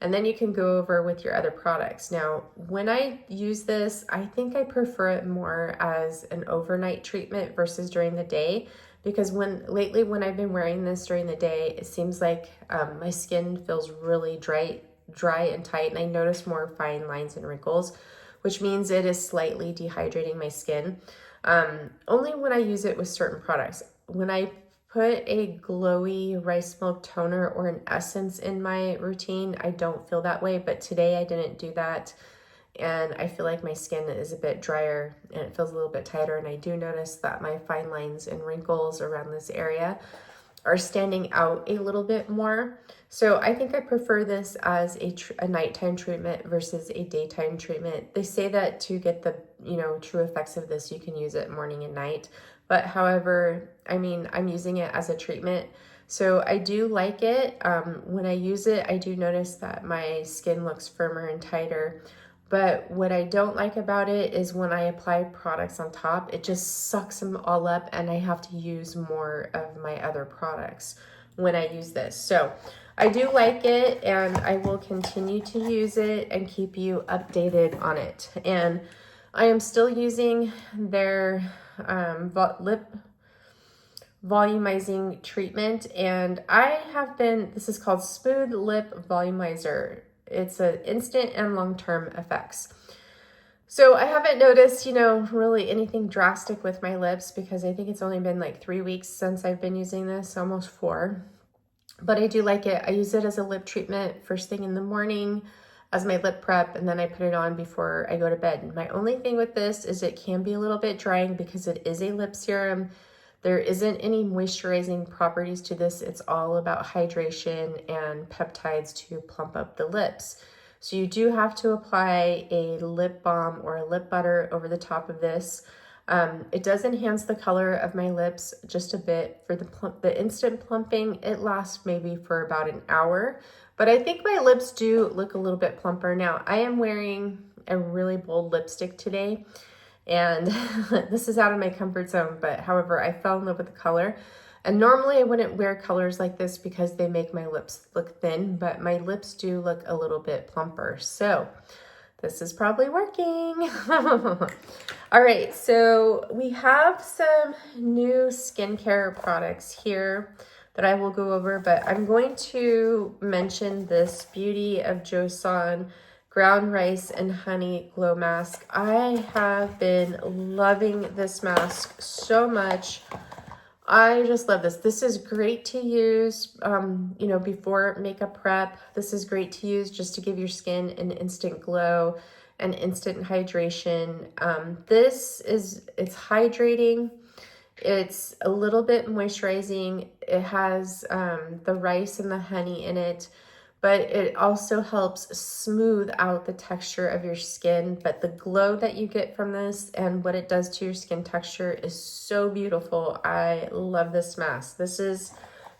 S1: And then you can go over with your other products. Now, when I use this, I think I prefer it more as an overnight treatment versus during the day, because lately when I've been wearing this during the day, it seems like my skin feels really dry and tight, and I notice more fine lines and wrinkles, which means it is slightly dehydrating my skin. Only when I use it with certain products. When I put a glowy rice milk toner or an essence in my routine, I don't feel that way, but today I didn't do that, and I feel like my skin is a bit drier and it feels a little bit tighter, and I do notice that my fine lines and wrinkles around this area are standing out a little bit more. So I think I prefer this as a nighttime treatment versus a daytime treatment. They say that to get the true effects of this, you can use it morning and night. But however, I'm using it as a treatment, so I do like it. When I use it, I do notice that my skin looks firmer and tighter. But what I don't like about it is when I apply products on top, it just sucks them all up, and I have to use more of my other products when I use this. So I do like it, and I will continue to use it and keep you updated on it. And I am still using their lip volumizing treatment, and this is called Smooth Lip Volumizer. It's an instant and long-term effects. So I haven't noticed, really anything drastic with my lips, because I think it's only been like 3 weeks since I've been using this, almost 4. But I do like it. I use it as a lip treatment first thing in the morning as my lip prep, and then I put it on before I go to bed. My only thing with this is it can be a little bit drying because it is a lip serum. There isn't any moisturizing properties to this. It's all about hydration and peptides to plump up the lips. So you do have to apply a lip balm or a lip butter over the top of this. It does enhance the color of my lips just a bit. For the instant plumping, it lasts maybe for about an hour, but I think my lips do look a little bit plumper. Now, I am wearing a really bold lipstick today, and this is out of my comfort zone, but however, I fell in love with the color. And normally I wouldn't wear colors like this because they make my lips look thin, but my lips do look a little bit plumper. So this is probably working. All right, so we have some new skincare products here that I will go over, but I'm going to mention this Beauty of Joseon Ground Rice and Honey Glow Mask. I have been loving this mask so much. I just love this. This is great to use, before makeup prep. This is great to use just to give your skin an instant glow and instant hydration. It's hydrating. It's a little bit moisturizing. It has the rice and the honey in it, but it also helps smooth out the texture of your skin. But the glow that you get from this and what it does to your skin texture is so beautiful. I love this mask. This has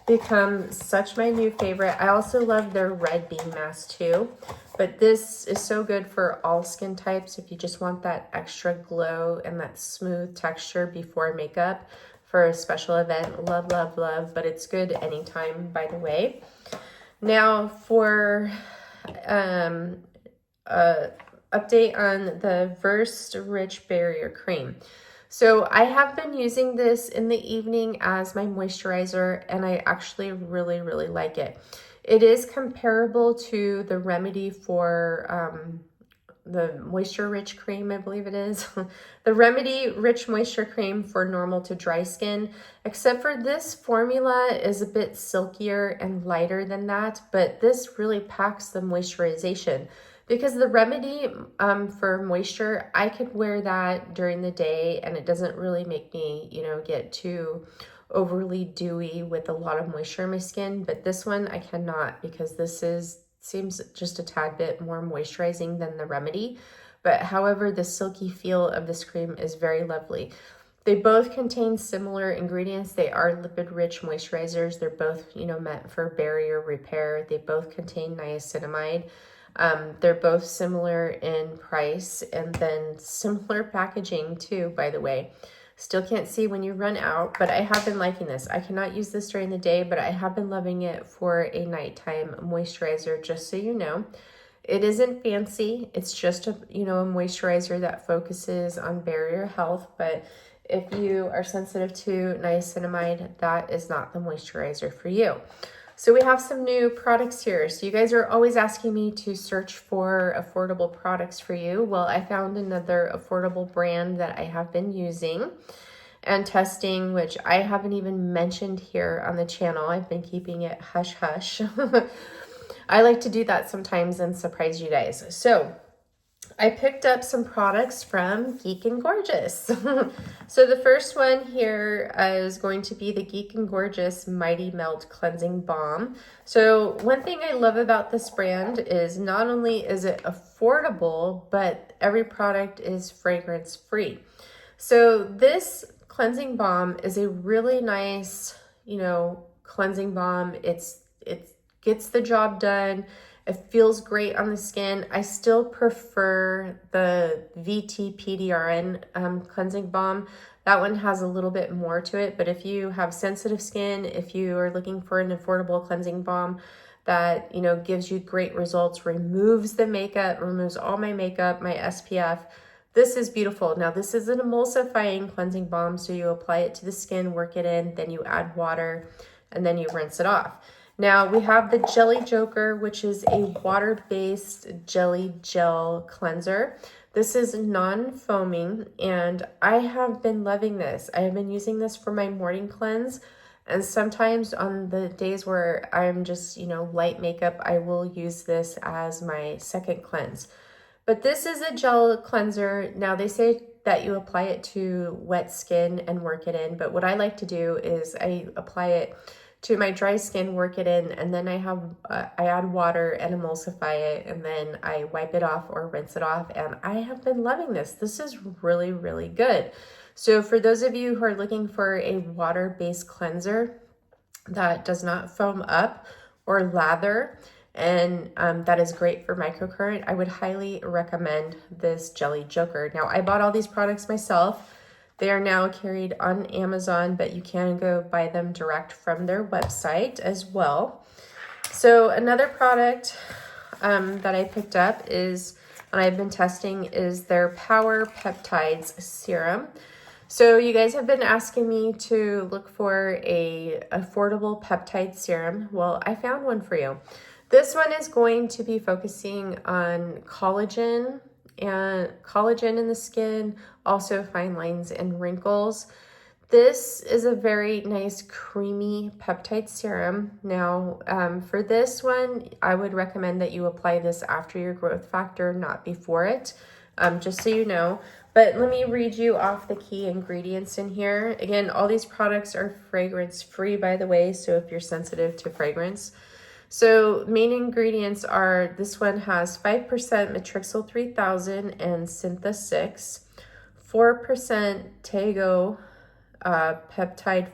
S1: become such my new favorite. I also love their Red Bean mask too, but this is so good for all skin types if you just want that extra glow and that smooth texture before makeup for a special event. Love, love, love, but it's good anytime, by the way. Now for update on the Versed Rich Barrier Cream. So I have been using this in the evening as my moisturizer, and I actually really, really like it. It is comparable to the Remedy for the Moisture Rich Cream, I believe it is. The Remedy Rich Moisture Cream for normal to dry skin, except for this formula is a bit silkier and lighter than that, but this really packs the moisturization. Because the Remedy for moisture, I could wear that during the day and it doesn't really make me, get too overly dewy with a lot of moisture in my skin. But this one I cannot, because seems just a tad bit more moisturizing than the Remedy. But however, the silky feel of this cream is very lovely. They both contain similar ingredients. They are lipid-rich moisturizers. They're both, meant for barrier repair. They both contain niacinamide. They're both similar in price and then similar packaging too, by the way. Still can't see when you run out, but I have been liking this. I cannot use this during the day, but I have been loving it for a nighttime moisturizer, just so you know. It isn't fancy. It's just a moisturizer that focuses on barrier health, but if you are sensitive to niacinamide, that is not the moisturizer for you. So we have some new products here. So you guys are always asking me to search for affordable products for you. Well, I found another affordable brand that I have been using and testing, which I haven't even mentioned here on the channel. I've been keeping it hush hush. I like to do that sometimes and surprise you guys. So I picked up some products from Geek and Gorgeous. So the first one here is going to be the Geek and Gorgeous Mighty Melt Cleansing Balm. So one thing I love about this brand is not only is it affordable, but every product is fragrance free. So this cleansing balm is a really nice, cleansing balm. It gets the job done. It feels great on the skin. I still prefer the VT PDRN cleansing balm. That one has a little bit more to it, but if you have sensitive skin, if you are looking for an affordable cleansing balm that, you know, gives you great results, removes the makeup, removes all my makeup, my SPF. This is beautiful. Now, this is an emulsifying cleansing balm, so you apply it to the skin, work it in, then you add water, and then you rinse it off. Now, we have the Jelly Joker, which is a water-based jelly gel cleanser. This is non-foaming, and I have been loving this. I have been using this for my morning cleanse, and sometimes on the days where I'm just, you know, light makeup, I will use this as my second cleanse. But this is a gel cleanser. Now, they say that you apply it to wet skin and work it in, but what I like to do is I apply it to my dry skin, work it in, and then I add water and emulsify it, and then I wipe it off or rinse it off, and I have been loving this. This is really, really good. So for those of you who are looking for a water-based cleanser that does not foam up or lather, and that is great for microcurrent, I would highly recommend this Jelly Joker. Now, I bought all these products myself. They are now carried on Amazon, but you can go buy them direct from their website as well. So another product that I picked up is, and I've been testing, is their Power Peptides Serum. So you guys have been asking me to look for a affordable peptide serum. Well, I found one for you. This one is going to be focusing on collagen in the skin, also fine lines and wrinkles. This is a very nice creamy peptide serum. Now, for this one, I would recommend that you apply this after your growth factor, not before it, just so you know. But let me read you off the key ingredients in here. Again, all these products are fragrance free, by the way, so if you're sensitive to fragrance. So main ingredients are, this one has 5% Matrixyl 3000 and Syntha 6, 4% Tego peptide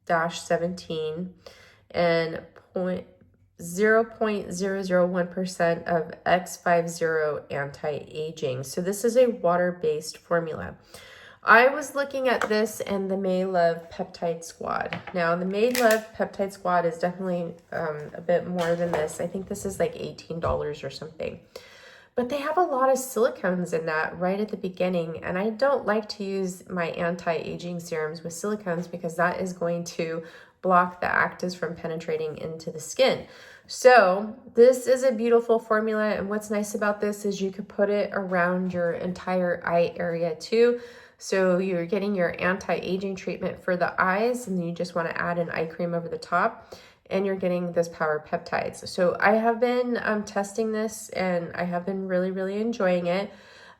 S1: 4-17, and 0.001% of X50 anti-aging. So this is a water-based formula. I was looking at this and the May Love Peptide Squad. Now, the May Love Peptide Squad is definitely a bit more than this. I think this is like $18 or something. But they have a lot of silicones in that right at the beginning, and I don't like to use my anti-aging serums with silicones because that is going to block the actives from penetrating into the skin. So this is a beautiful formula, and what's nice about this is you could put it around your entire eye area too. So you're getting your anti-aging treatment for the eyes, and then you just want to add an eye cream over the top, and you're getting this Power Peptides. So I have been testing this, and I have been really, really enjoying it.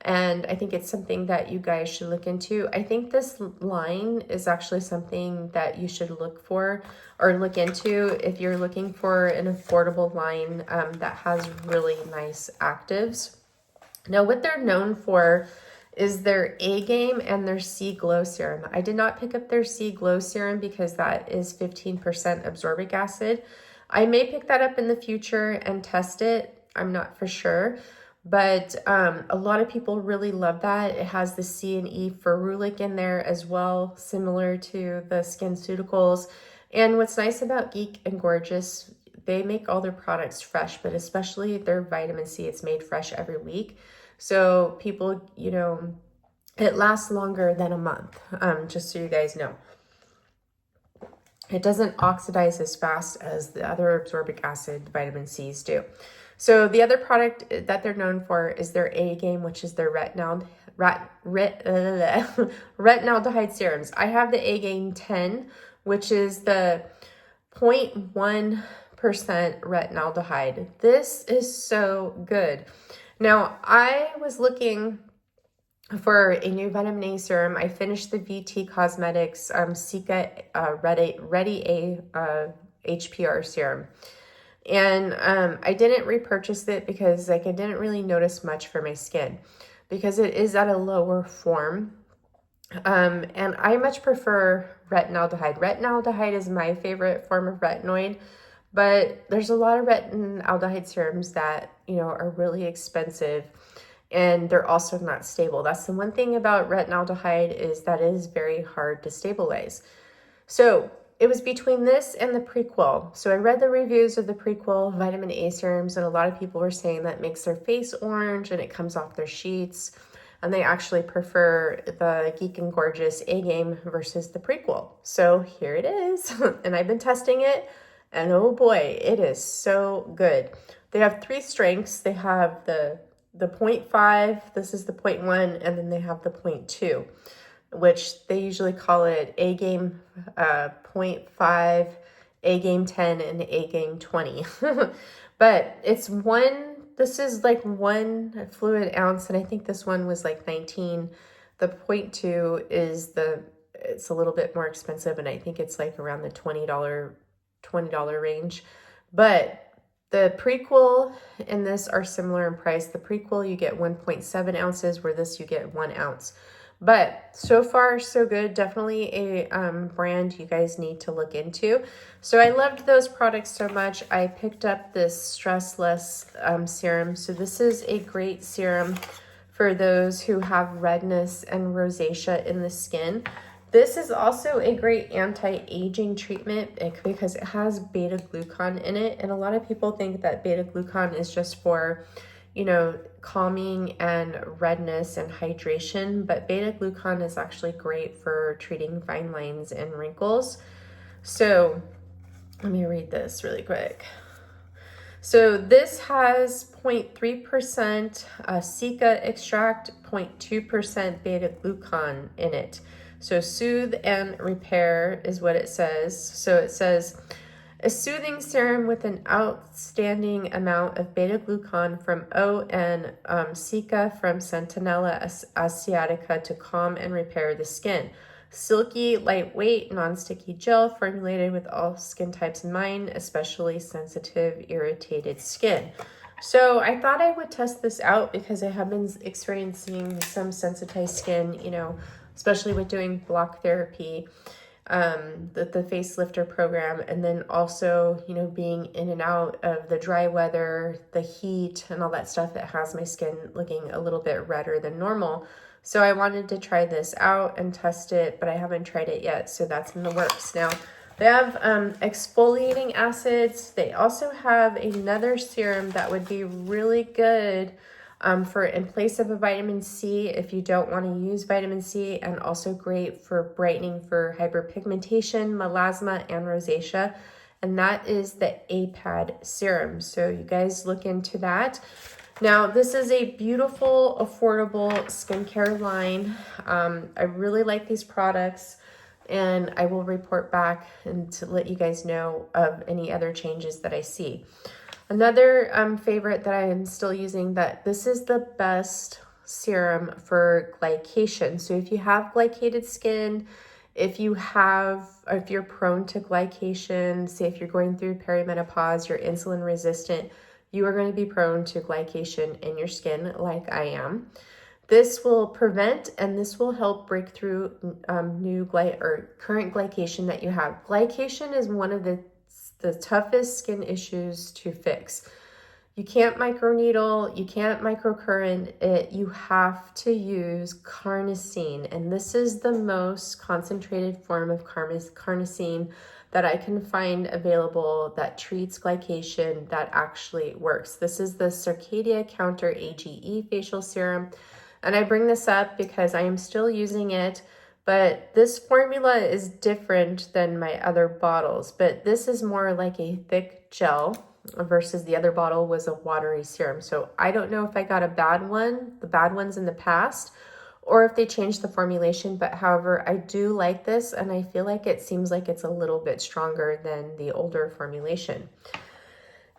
S1: And I think it's something that you guys should look into. I think this line is actually something that you should look for or look into if you're looking for an affordable line that has really nice actives. Now, what they're known for is their A Game and their C Glow Serum. I did not pick up their C Glow Serum because that is 15% ascorbic acid. I may pick that up in the future and test it. I'm not for sure. But a lot of people really love that. It has the C and E ferulic in there as well, similar to the SkinCeuticals. And what's nice about Geek and Gorgeous, they make all their products fresh, but especially their vitamin C, it's made fresh every week. So people, you know, it lasts longer than a month, just so you guys know. It doesn't oxidize as fast as the other ascorbic acid vitamin C's do. So the other product that they're known for is their A Game, which is their retinaldehyde serums. I have the A Game 10, which is the 0.1% retinaldehyde. This is so good. Now, I was looking for a new vitamin A serum. I finished the VT Cosmetics Sika Ready A HPR serum. And I didn't repurchase it because I didn't really notice much for my skin because it is at a lower form. And I much prefer retinaldehyde. Retinaldehyde is my favorite form of retinoid, but there's a lot of retinaldehyde serums that, you know, are really expensive and they're also not stable. That's the one thing about retinaldehyde is that it is very hard to stabilize. So it was between this and the Prequel. So I read the reviews of the Prequel vitamin A serums, and a lot of people were saying that makes their face orange and it comes off their sheets. And they actually prefer the Geek and Gorgeous A-Game versus the Prequel. So here it is. And I've been testing it, and oh boy, it is so good. They have 3 strengths. They have the 0.5, this is the 0.1, and then they have the 0.2, which they usually call it A-Game 0.5, A-Game 10, and A-Game 20. But it's this is like 1 fluid ounce, and I think this one was like 19. The 0.2 is it's a little bit more expensive, and I think it's like around the $20 range. But the Prequel and this are similar in price. The Prequel, you get 1.7 ounces, where this you get 1 ounce. But so far, so good. Definitely a brand you guys need to look into. So I loved those products so much. I picked up this Stress Less serum. So this is a great serum for those who have redness and rosacea in the skin. This is also a great anti-aging treatment because it has beta-glucan in it. And a lot of people think that beta-glucan is just for, calming and redness and hydration, but beta-glucan is actually great for treating fine lines and wrinkles. So let me read this really quick. So this has 0.3% cica extract, 0.2% beta-glucan in it. So soothe and repair is what it says. So it says, a soothing serum with an outstanding amount of beta-glucan from O-N cica from Centinella asiatica to calm and repair the skin. Silky, lightweight, non-sticky gel formulated with all skin types in mind, especially sensitive, irritated skin. So I thought I would test this out because I have been experiencing some sensitized skin, especially with doing block therapy, the facelifter program, and then also, being in and out of the dry weather, the heat, and all that stuff that has my skin looking a little bit redder than normal. So I wanted to try this out and test it, but I haven't tried it yet, so that's in the works. Now, they have exfoliating acids. They also have another serum that would be really good for in place of a vitamin C if you don't want to use vitamin C, and also great for brightening for hyperpigmentation, melasma, and rosacea. And that is the APAD serum. So you guys look into that. Now, this is a beautiful, affordable skincare line. I really like these products, and I will report back and to let you guys know of any other changes that I see. Another favorite that I am still using, that this is the best serum for glycation. So if you have glycated skin, if you're prone to glycation, say if you're going through perimenopause, you're insulin resistant, you are going to be prone to glycation in your skin like I am. This will prevent, and this will help break through current glycation that you have. Glycation is one of the toughest skin issues to fix. You can't microneedle, you can't microcurrent it, you have to use carnosine, and this is the most concentrated form of carnosine that I can find available that treats glycation, that actually works. This is the Circadia Counter AGE facial serum, and I bring this up because I am still using it, but this formula is different than my other bottles, but this is more like a thick gel versus the other bottle was a watery serum. So I don't know if I got the bad ones in the past, or if they changed the formulation, but however, I do like this, and I feel like it seems like it's a little bit stronger than the older formulation.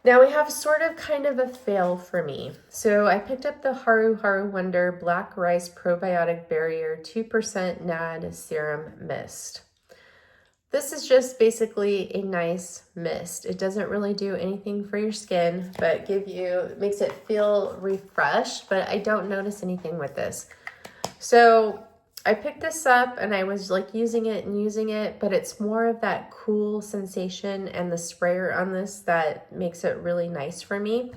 S1: Now we have sort of kind of a fail for me. So I picked up the Haru Haru Wonder Black Rice Probiotic Barrier 2% NAD Serum Mist. This is just basically a nice mist. It doesn't really do anything for your skin, but makes it feel refreshed, but I don't notice anything with this. So I picked this up and I was like using it, but it's more of that cool sensation and the sprayer on this that makes it really nice for me.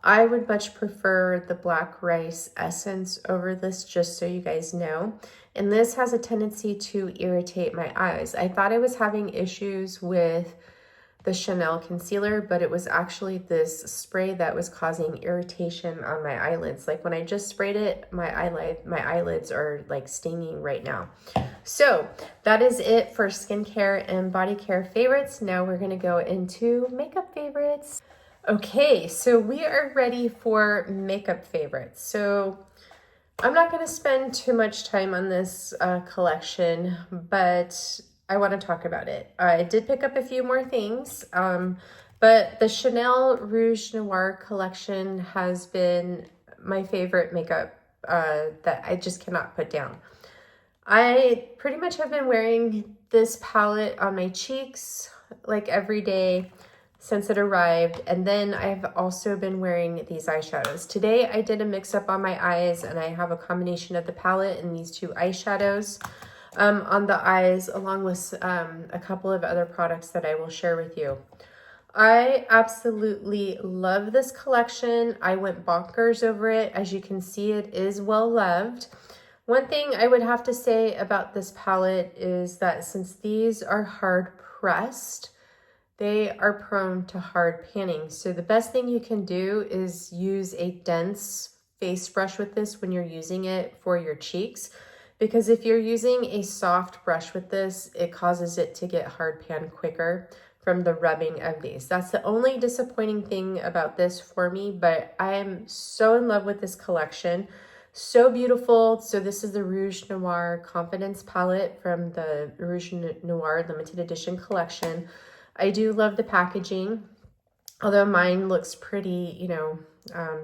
S1: I would much prefer the Black Rice Essence over this, just so you guys know. And this has a tendency to irritate my eyes. I thought I was having issues with the Chanel concealer, but it was actually this spray that was causing irritation on my eyelids. Like when I just sprayed it, my eyelids are like stinging right now. So that is it for skincare and body care favorites. Now we're gonna go into makeup favorites. Okay, so we are ready for makeup favorites. So I'm not going to spend too much time on this collection, but I want to talk about it. I did pick up a few more things, but the Chanel Rouge Noir collection has been my favorite makeup that I just cannot put down. I pretty much have been wearing this palette on my cheeks like every day since it arrived, and then I've also been wearing these eyeshadows. Today I did a mix up on my eyes, and I have a combination of the palette and these two eyeshadows on the eyes, along with a couple of other products that I will share with you. I absolutely love this collection. I went bonkers over it. As you can see, it is well loved. One thing I would have to say about this palette is that since these are hard pressed, they are prone to hard panning. So the best thing you can do is use a dense face brush with this when you're using it for your cheeks. Because if you're using a soft brush with this, it causes it to get hard pan quicker from the rubbing of these. That's the only disappointing thing about this for me, but I am so in love with this collection. So beautiful. So this is the Rouge Noir Confidence palette from the Rouge Noir limited edition collection. I do love the packaging, although mine looks pretty,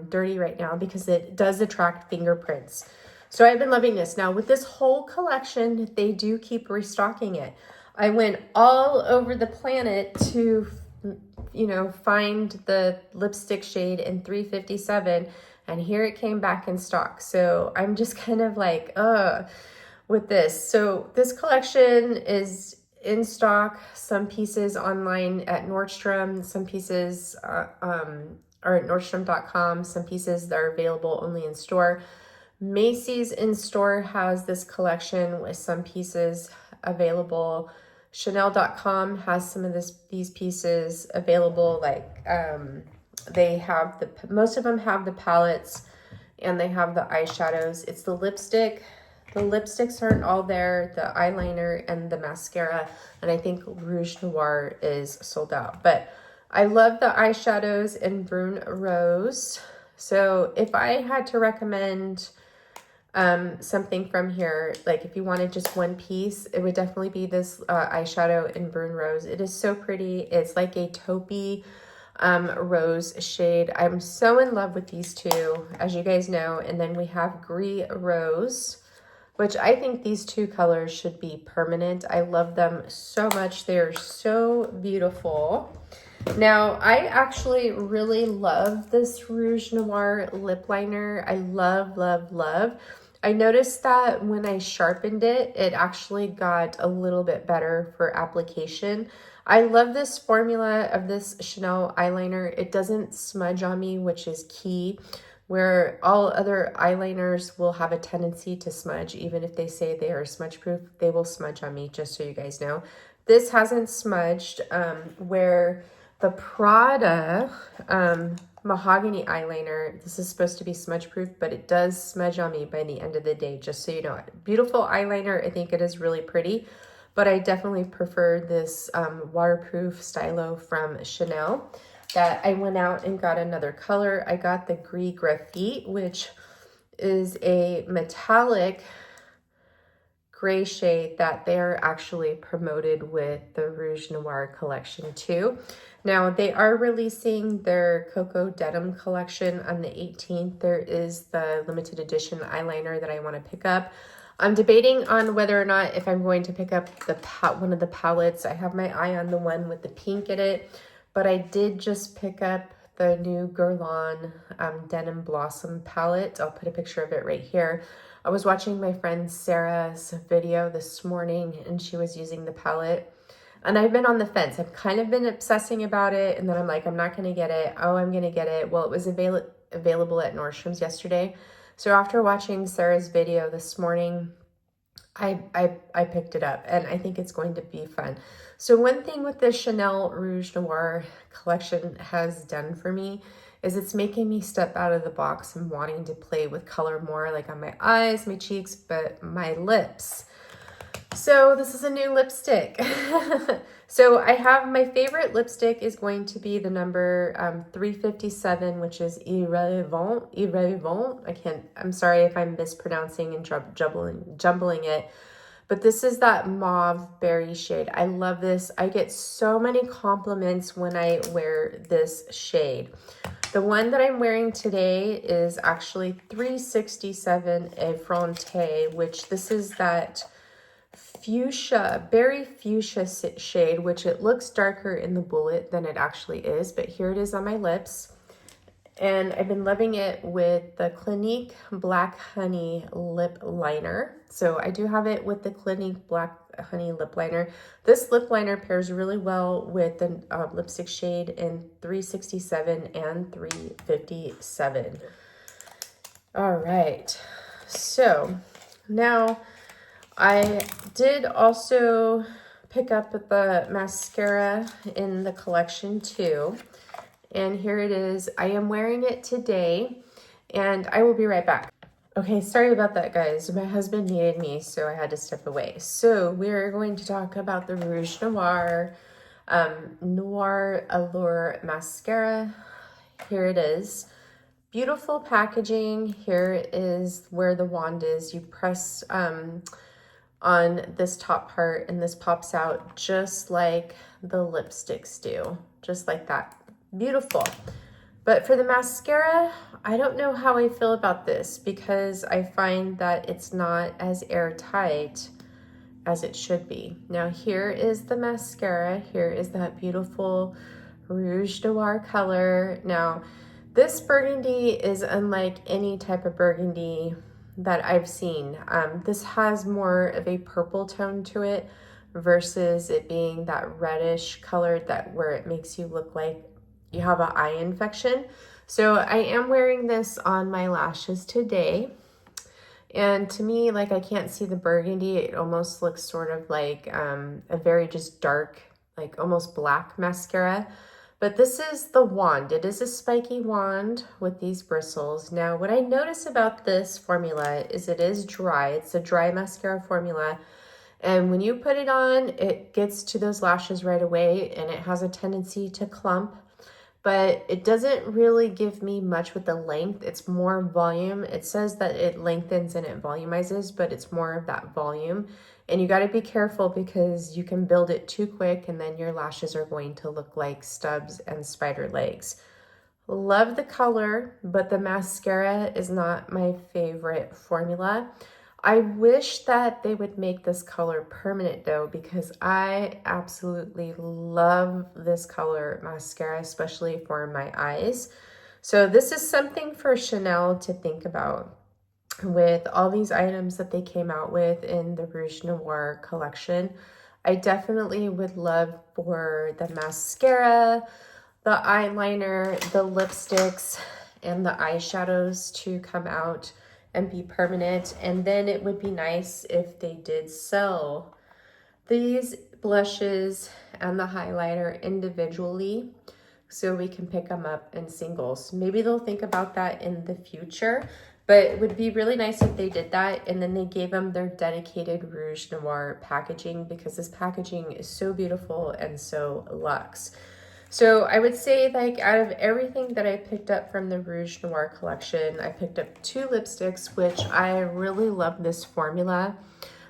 S1: dirty right now because it does attract fingerprints. So I've been loving this. Now with this whole collection, they do keep restocking it. I went all over the planet to, find the lipstick shade in 357, and here it came back in stock. So I'm just kind of like, with this. So this collection is in stock, some pieces online at Nordstrom, some pieces are at Nordstrom.com, some pieces that are available only in store. Macy's in store has this collection with some pieces available. Chanel.com has some of these pieces available. Like they have most of them have the palettes and they have the eyeshadows. It's the lipstick. The lipsticks aren't all there, the eyeliner and the mascara, and I think Rouge Noir is sold out. But I love the eyeshadows in Brune Rose. So if I had to recommend something from here, like if you wanted just one piece, it would definitely be this eyeshadow in Brune Rose. It is so pretty. It's like a taupey rose shade. I'm so in love with these two, as you guys know. And then we have Gris Rose, which I think these two colors should be permanent. I love them so much. They're so beautiful. Now, I actually really love this Rouge Noir lip liner. I love, love, love. I noticed that when I sharpened it, it actually got a little bit better for application. I love this formula of this Chanel eyeliner. It doesn't smudge on me, which is key. Where all other eyeliners will have a tendency to smudge, even if they say they are smudge proof, they will smudge on me, just so you guys know. This hasn't smudged, where the Prada mahogany eyeliner, this is supposed to be smudge proof, but it does smudge on me by the end of the day, just so you know. Beautiful eyeliner. I think it is really pretty, but I definitely prefer this waterproof stylo from Chanel. That I went out and got another color. I got the Gris Graphite, which is a metallic gray shade that they're actually promoted with the Rouge Noir collection too. Now they are releasing their Cocoa Denim collection on the 18th. There is the limited edition eyeliner that I want to pick up. I'm debating on whether or not if I'm going to pick up one of the palettes. I have my eye on the one with the pink in it. But I did just pick up the new Guerlain Denim Blossom palette. I'll put a picture of it right here. I was watching my friend Sarah's video this morning, and she was using the palette. And I've been on the fence. I've kind of been obsessing about it, and then I'm like, I'm not going to get it. Oh, I'm going to get it. Well, it was available at Nordstrom's yesterday. So after watching Sarah's video this morning, I picked it up, and I think it's going to be fun. So one thing with the Chanel Rouge Noir collection has done for me is it's making me step out of the box and wanting to play with color more, like on my eyes, my cheeks, but my lips. So this is a new lipstick. So I have my favorite lipstick is going to be the number 357, which is Irrelevant. I'm sorry if I'm mispronouncing and jumbling it. But this is that mauve berry shade. I love this. I get so many compliments when I wear this shade. The one that I'm wearing today is actually 367 Effronté, which this is that fuchsia, berry fuchsia shade, which it looks darker in the bullet than it actually is, but here it is on my lips. And I've been loving it with the Clinique Black Honey Lip Liner. So I do have it with the Clinique Black Honey Lip Liner. This lip liner pairs really well with the lipstick shade in 367 and 357. All right, so now I did also pick up the mascara in the collection too. And here it is. I am wearing it today, and I will be right back. Okay, sorry about that, guys. My husband needed me, so I had to step away. So we're going to talk about the Rouge Noir Noir Allure Mascara. Here it is. Beautiful packaging. Here is where the wand is. You press on this top part, and this pops out just like the lipsticks do, just like that. Beautiful. But for the mascara, I don't know how I feel about this because I find that it's not as airtight as it should be. Now here is the mascara. Here is that beautiful Rouge Noir color. Now this burgundy is unlike any type of burgundy that I've seen. This has more of a purple tone to it versus it being that reddish color where it makes you look like you have an eye infection. So I am wearing this on my lashes today. And to me, like, I can't see the burgundy. It almost looks sort of like a very just dark, like almost black mascara. But this is the wand. It is a spiky wand with these bristles. Now, what I notice about this formula is it is dry. It's a dry mascara formula. And when you put it on, it gets to those lashes right away, and it has a tendency to clump. But it doesn't really give me much with the length. It's more volume. It says that it lengthens and it volumizes, but it's more of that volume. And you got to be careful because you can build it too quick and then your lashes are going to look like stubs and spider legs. Love the color, but the mascara is not my favorite formula. I wish that they would make this color permanent though, because I absolutely love this color mascara, especially for my eyes. So this is something for Chanel to think about with all these items that they came out with in the Rouge Noir collection. I definitely would love for the mascara, the eyeliner, the lipsticks, and the eyeshadows to come out and be permanent. And then it would be nice if they did sell these blushes and the highlighter individually so we can pick them up in singles. Maybe they'll think about that in the future, but it would be really nice if they did that and then they gave them their dedicated Rouge Noir packaging, because this packaging is so beautiful and so luxe. So I would say, like, out of everything that I picked up from the Rouge Noir collection, I picked up 2 lipsticks, which I really love this formula.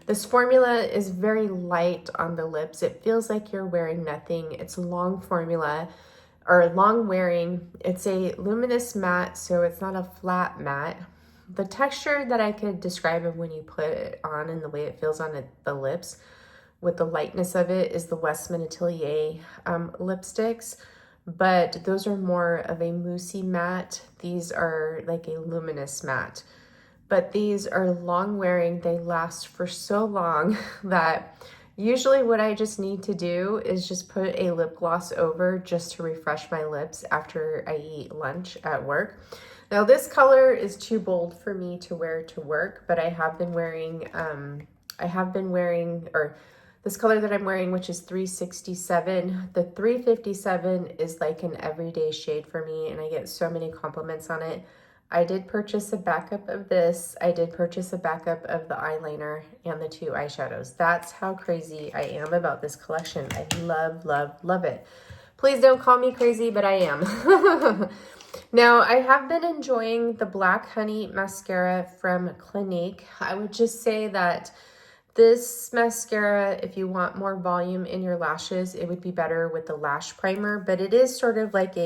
S1: This formula is very light on the lips. It feels like you're wearing nothing. It's a long formula, or long wearing. It's a luminous matte, so it's not a flat matte. The texture that I could describe of when you put it on and the way it feels on the lips with the lightness of it is the Westman Atelier lipsticks, but those are more of a moussey matte. These are like a luminous matte, but these are long wearing. They last for so long that Usually what I just need to do is just put a lip gloss over just to refresh my lips after I eat lunch at work. Now this color is too bold for me to wear to work, but I have been wearing, or this color that I'm wearing, which is 367. The 357 is like an everyday shade for me, and I get so many compliments on it. I did purchase a backup of this. I did purchase a backup of the eyeliner and the 2 eyeshadows. That's how crazy I am about this collection. I love, love, love it. Please don't call me crazy, but I am. Now, I have been enjoying the Black Honey mascara from Clinique. I would just say that this mascara, if you want more volume in your lashes, it would be better with the lash primer, but it is sort of like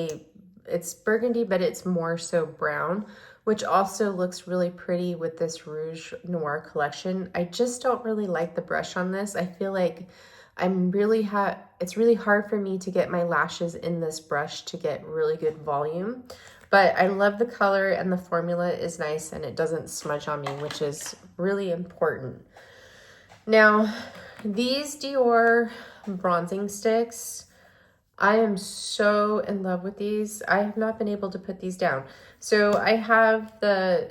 S1: it's burgundy, but it's more so brown, which also looks really pretty with this Rouge Noir collection. I just don't really like the brush on this. I feel like it's really hard for me to get my lashes in this brush to get really good volume. But I love the color, and the formula is nice, and it doesn't smudge on me, which is really important. Now, these Dior bronzing sticks, I am so in love with these. I have not been able to put these down. So I have the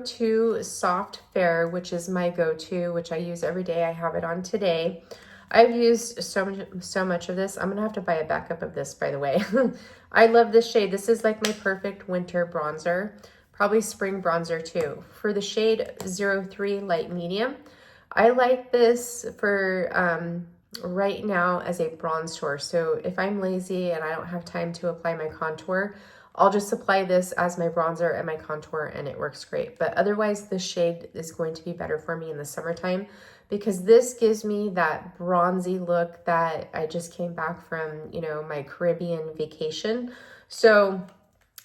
S1: 02 Soft Fair, which is my go-to, which I use every day. I have it on today. I've used so much of this. I'm gonna have to buy a backup of this, by the way. I love this shade. This is like my perfect winter bronzer, probably spring bronzer too. For the shade 03 Light Medium, I like this for right now as a bronze tour. So if I'm lazy and I don't have time to apply my contour, I'll just apply this as my bronzer and my contour, and it works great. But otherwise, this shade is going to be better for me in the summertime because this gives me that bronzy look that I just came back from, you know, my Caribbean vacation. So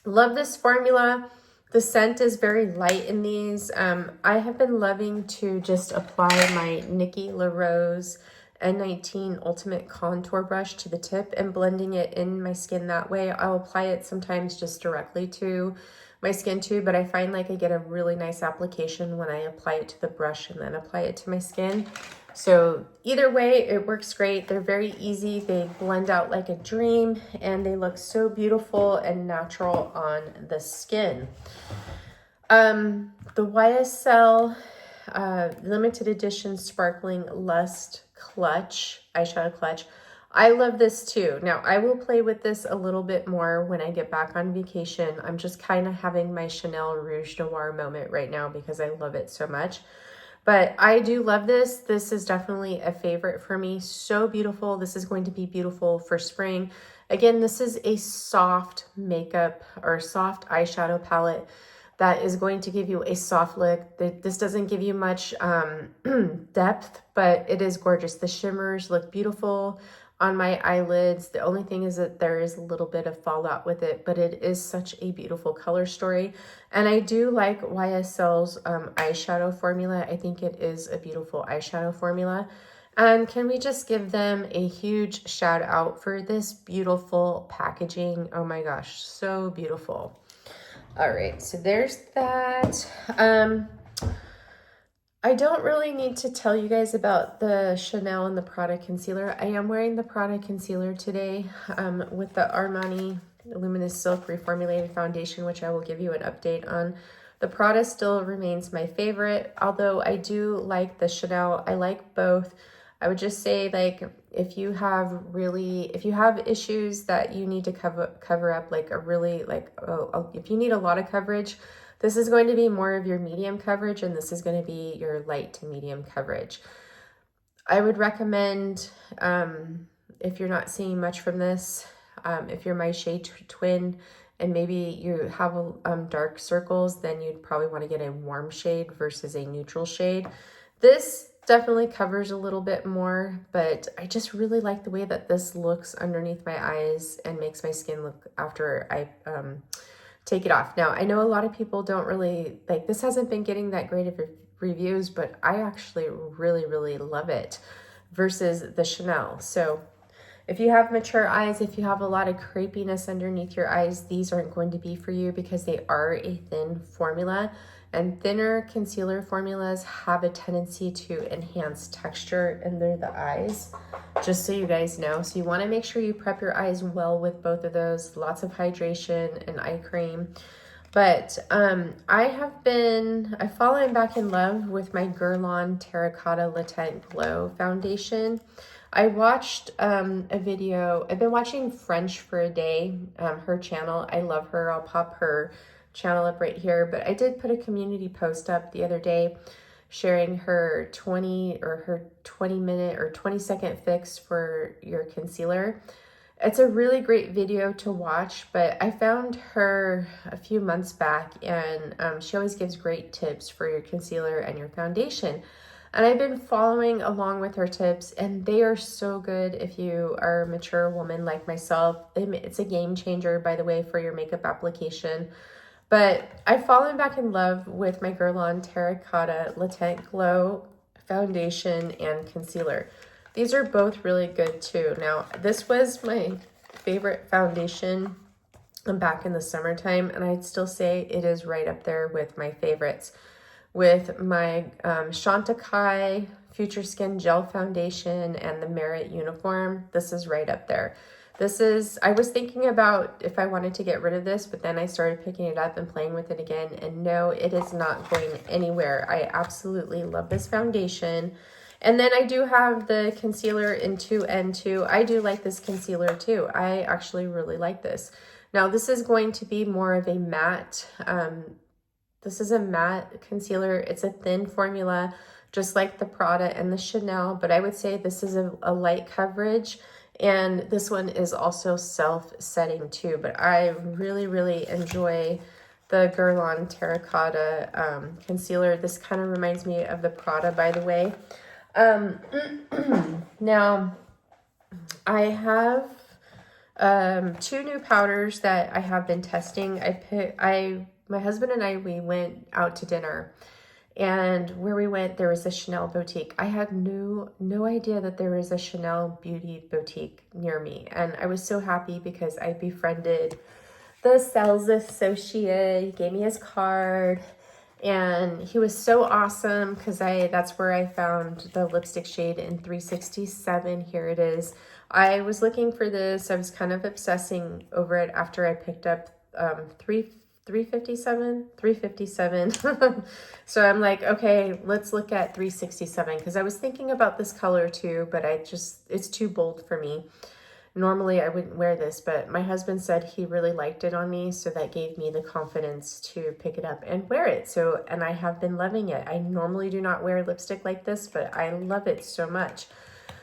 S1: love this formula. The scent is very light in these. I have been loving to just apply my Nikki LaRose N19 Ultimate Contour Brush to the tip and blending it in my skin that way. I'll apply it sometimes just directly to my skin too, but I find like I get a really nice application when I apply it to the brush and then apply it to my skin. So either way, it works great. They're very easy. They blend out like a dream, and they look so beautiful and natural on the skin. The YSL limited edition Sparkling Lust Clutch, eyeshadow clutch. I love this too. Now, I will play with this a little bit more when I get back on vacation. I'm just kind of having my Chanel Rouge Noir moment right now because I love it so much. But I do love this. This is definitely a favorite for me. So beautiful. This is going to be beautiful for spring. Again, this is a soft makeup or soft eyeshadow palette that is going to give you a soft look. This doesn't give you much depth, but it is gorgeous. The shimmers look beautiful on my eyelids. The only thing is that there is a little bit of fallout with it, but it is such a beautiful color story. And I do like YSL's eyeshadow formula. I think it is a beautiful eyeshadow formula. And can we just give them a huge shout out for this beautiful packaging? Oh my gosh, so beautiful. All right, so there's that. I don't really need to tell you guys about the Chanel and the Prada concealer. I am wearing the Prada concealer today with the Armani Luminous Silk Reformulated Foundation, which I will give you an update on. The Prada still remains my favorite, although I do like the Chanel. I like both. I would just say, like, if you have issues that you need to cover up, like if you need a lot of coverage, this is going to be more of your medium coverage, and this is going to be your light to medium coverage. I would recommend, if you're not seeing much from this, if you're my shade twin and maybe you have dark circles, then you'd probably want to get a warm shade versus a neutral shade. This definitely covers a little bit more, but I just really like the way that this looks underneath my eyes and makes my skin look after I take it off. Now, I know a lot of people don't really, like, this hasn't been getting that great of reviews, but I actually really, really love it versus the Chanel. So if you have mature eyes, if you have a lot of crepiness underneath your eyes, these aren't going to be for you because they are a thin formula. And thinner concealer formulas have a tendency to enhance texture under the eyes, just so you guys know. So you want to make sure you prep your eyes well with both of those, lots of hydration and eye cream. But I've fallen back in love with my Guerlain Terracotta Latent Glow foundation. I watched a video. I've been watching French for a Day, her channel. I love her. I'll pop her channel up right here. But I did put a community post up the other day sharing her 20 minute or 20-second fix for your concealer. It's a really great video to watch, but I found her a few months back, and she always gives great tips for your concealer and your foundation. And I've been following along with her tips, and they are so good if you are a mature woman like myself. It's a game changer, by the way, for your makeup application. But I've fallen back in love with my Guerlain Terracotta Latent Glow foundation and concealer. These are both really good too. Now, this was my favorite foundation back in the summertime, and I'd still say it is right up there with my favorites. With my Chantecaille Future Skin Gel Foundation and the Merit Uniform, this is right up there. I was thinking about if I wanted to get rid of this, but then I started picking it up and playing with it again, and no, it is not going anywhere. I absolutely love this foundation. And then I do have the concealer in 2N2. I do like this concealer too. I actually really like this. Now this is going to be more of a matte, this is a matte concealer. It's a thin formula, just like the Prada and the Chanel, but I would say this is a light coverage. And this one is also self-setting too, but I really, really enjoy the Guerlain Terracotta concealer. This kind of reminds me of the Prada, by the way. Now, I have two new powders that I have been testing. My husband and I, we went out to dinner, and where we went, there was a Chanel boutique. I had no idea that there was a Chanel beauty boutique near me, and I was so happy because I befriended the sales associate. He gave me his card. And he was so awesome because that's where I found the lipstick shade in 367. Here it is. I was looking for this. I was kind of obsessing over it after I picked up 357. So I'm like, okay, let's look at 367 because I was thinking about this color too, but it's too bold for me. Normally I wouldn't wear this, but my husband said he really liked it on me, so that gave me the confidence to pick it up and wear it. And I have been loving it. I normally do not wear lipstick like this, but I love it so much.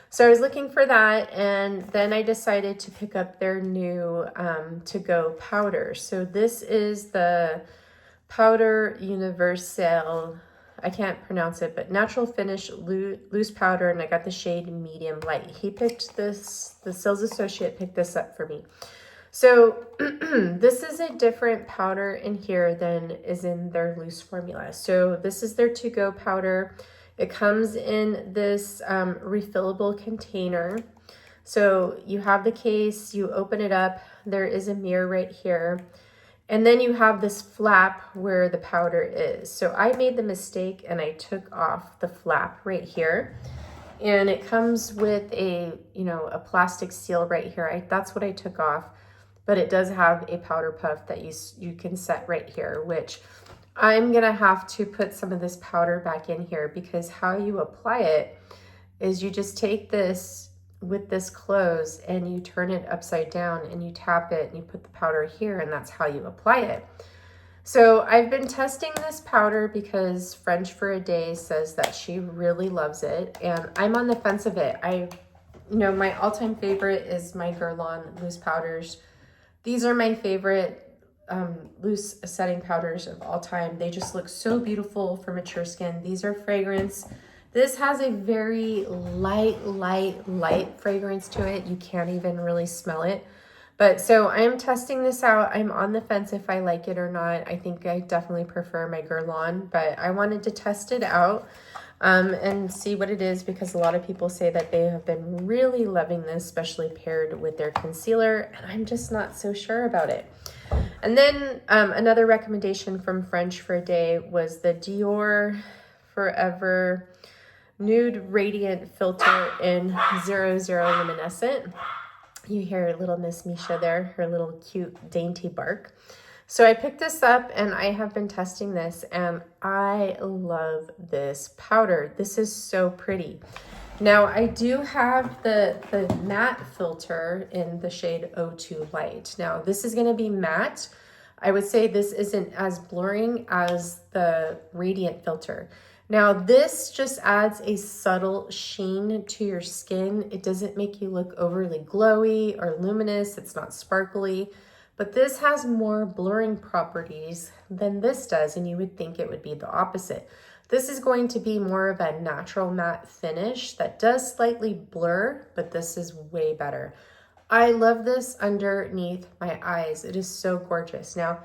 S1: So I was looking for that, and then I decided to pick up their new to-go powder. So this is the Powder Universelle, I can't pronounce it, but natural finish loose powder, and I got the shade medium light. He picked this, the sales associate picked this up for me. So this is a different powder in here than is in their loose formula. So this is their to-go powder. It comes in this refillable container. So you have the case, you open it up, there is a mirror right here. And then you have this flap where the powder is. So I made the mistake and I took off the flap right here. And it comes with a plastic seal right here. That's what I took off. But it does have a powder puff that you can set right here, which I'm gonna have to put some of this powder back in here, because how you apply it is you just take this with this close and you turn it upside down and you tap it and you put the powder here, and that's how you apply it. So I've been testing this powder because French for a Day says that she really loves it, and I'm on the fence of it. My all-time favorite is my Guerlain loose powders. These are my favorite loose setting powders of all time. They just look so beautiful for mature skin. These are fragrance. This has a very light fragrance to it. You can't even really smell it. But so I am testing this out. I'm on the fence if I like it or not. I think I definitely prefer my Guerlain, but I wanted to test it out and see what it is, because a lot of people say that they have been really loving this, especially paired with their concealer, and I'm just not so sure about it. And then another recommendation from French for a Day was the Dior Forever Nude Radiant Filter in 00 Luminescent. You hear little Miss Misha there, her little cute dainty bark. So I picked this up and I have been testing this and I love this powder. This is so pretty. Now I do have the matte filter in the shade O2 Light. Now this is going to be matte. I would say this isn't as blurring as the radiant filter. Now this just adds a subtle sheen to your skin. It doesn't make you look overly glowy or luminous. It's not sparkly, but this has more blurring properties than this does, and you would think it would be the opposite. This is going to be more of a natural matte finish that does slightly blur, but this is way better. I love this underneath my eyes. It is so gorgeous. Now,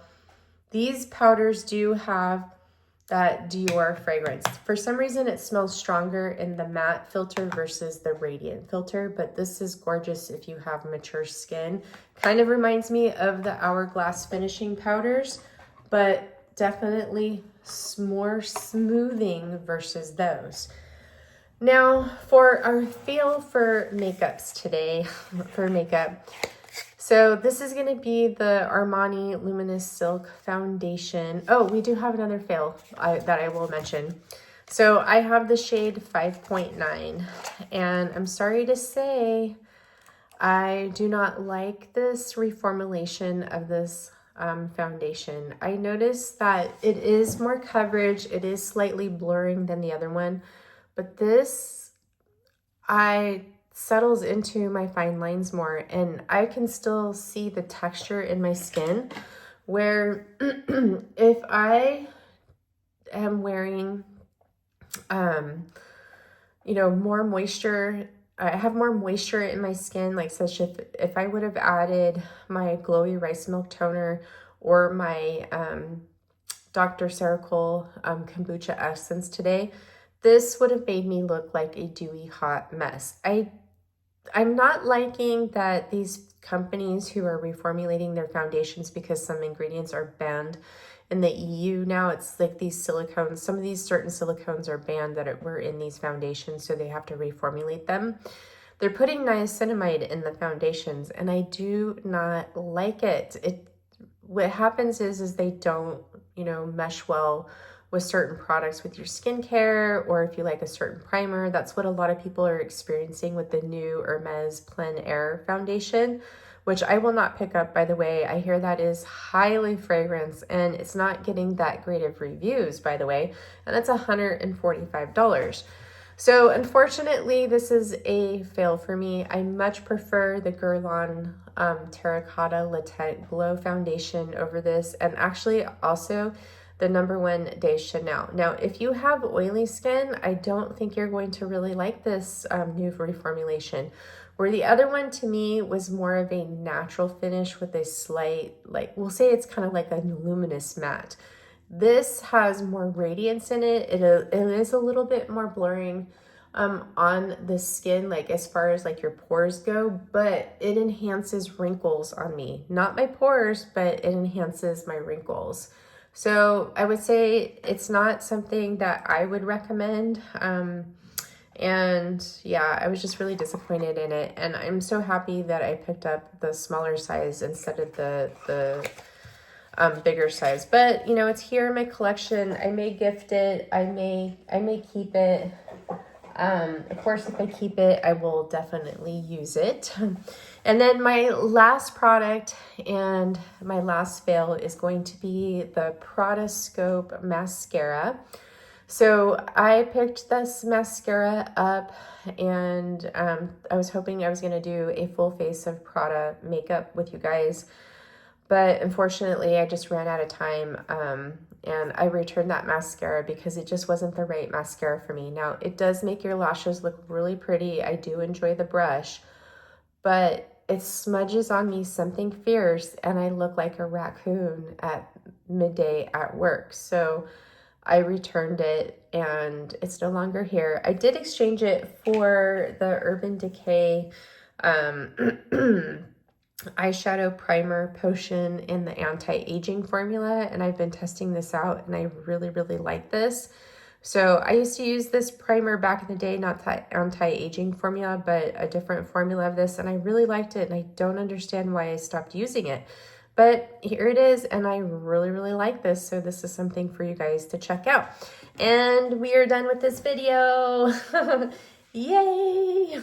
S1: these powders do have that Dior fragrance. For some reason, it smells stronger in the matte filter versus the radiant filter, but this is gorgeous if you have mature skin. Kind of reminds me of the Hourglass finishing powders, but definitely more smoothing versus those. Now, for our feel for makeups today, so this is going to be the Armani Luminous Silk Foundation. Oh, we do have another fail that I will mention. So I have the shade 5.9, and I'm sorry to say I do not like this reformulation of this foundation. I noticed that it is more coverage. It is slightly blurring than the other one, but this settles into my fine lines more, and I can still see the texture in my skin where if I am wearing more moisture, I have more moisture in my skin, like such if I would have added my glowy rice milk toner or my Dr. Cerecol kombucha essence today, this would have made me look like a dewy hot mess. I'm not liking that these companies who are reformulating their foundations, because some ingredients are banned in the EU now. It's like these silicones, some of these certain silicones are banned that were in these foundations, so they have to reformulate them. They're putting niacinamide in the foundations, and I do not like it. What happens is they don't, mesh well with certain products with your skincare, or if you like a certain primer. That's what a lot of people are experiencing with the new Hermes Plein Air foundation, which I will not pick up, by the way. I hear that is highly fragranced and it's not getting that great of reviews, by the way, and that's $145. So unfortunately, this is a fail for me. I much prefer the Guerlain Terracotta Latent Glow Foundation over this, and actually also the #1 de Chanel. Now, if you have oily skin, I don't think you're going to really like this new reformulation. Where the other one to me was more of a natural finish with a slight, we'll say it's kind of like a luminous matte. This has more radiance in it. It is a little bit more blurring on the skin, as far as your pores go, but it enhances wrinkles on me. Not my pores, but it enhances my wrinkles. So I would say it's not something that I would recommend. And yeah, I was just really disappointed in it. And I'm so happy that I picked up the smaller size instead of the bigger size. But it's here in my collection. I may gift it. I may keep it. Of course, if I keep it, I will definitely use it. And then my last product and my last fail is going to be the Prada Scope Mascara. So I picked this mascara up, and I was hoping I was going to do a full face of Prada makeup with you guys. But unfortunately, I just ran out of time, and I returned that mascara because it just wasn't the right mascara for me. Now, it does make your lashes look really pretty. I do enjoy the brush, but it smudges on me something fierce, and I look like a raccoon at midday at work. So I returned it, and it's no longer here. I did exchange it for the Urban Decay eyeshadow primer potion in the anti-aging formula, and I've been testing this out and I really, really like this. So I used to use this primer back in the day, not the anti-aging formula, but a different formula of this, and I really liked it, and I don't understand why I stopped using it. But here it is, and I really, really like this, so this is something for you guys to check out. And we are done with this video. Yay!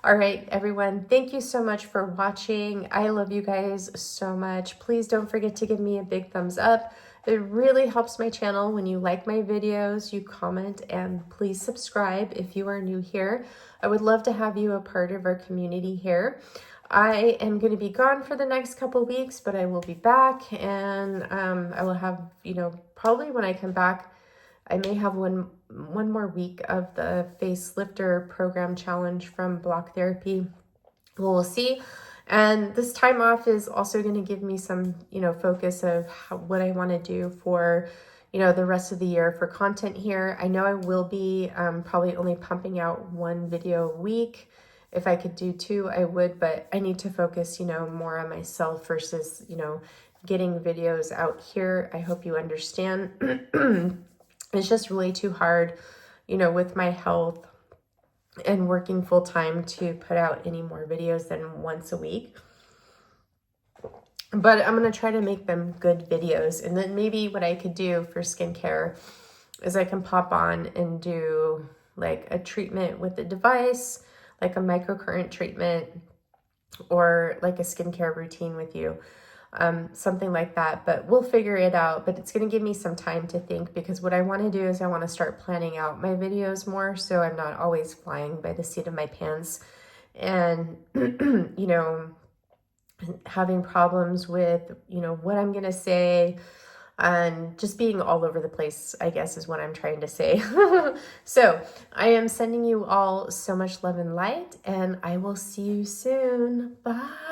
S1: All right, everyone, thank you so much for watching. I love you guys so much. Please don't forget to give me a big thumbs up. It really helps my channel when you like my videos, you comment, and please subscribe if you are new here. I would love to have you a part of our community here. I am going to be gone for the next couple weeks, but I will be back, and I will have, probably when I come back, I may have one more week of the facelifter program challenge from Block Therapy. We'll see. And this time off is also going to give me some, focus of what I want to do for, the rest of the year for content here. I know I will be probably only pumping out one video a week. If I could do two, I would, but I need to focus, more on myself versus, getting videos out here. I hope you understand. It's just really too hard, with my health and working full time to put out any more videos than once a week. But I'm going to try to make them good videos. And then maybe what I could do for skincare is I can pop on and do like a treatment with the device, like a microcurrent treatment, or like a skincare routine with you. Something like that, but we'll figure it out. But it's going to give me some time to think, because what I want to do is I want to start planning out my videos more, so I'm not always flying by the seat of my pants and, having problems with, what I'm going to say, and just being all over the place, I guess, is what I'm trying to say. So I am sending you all so much love and light, and I will see you soon. Bye.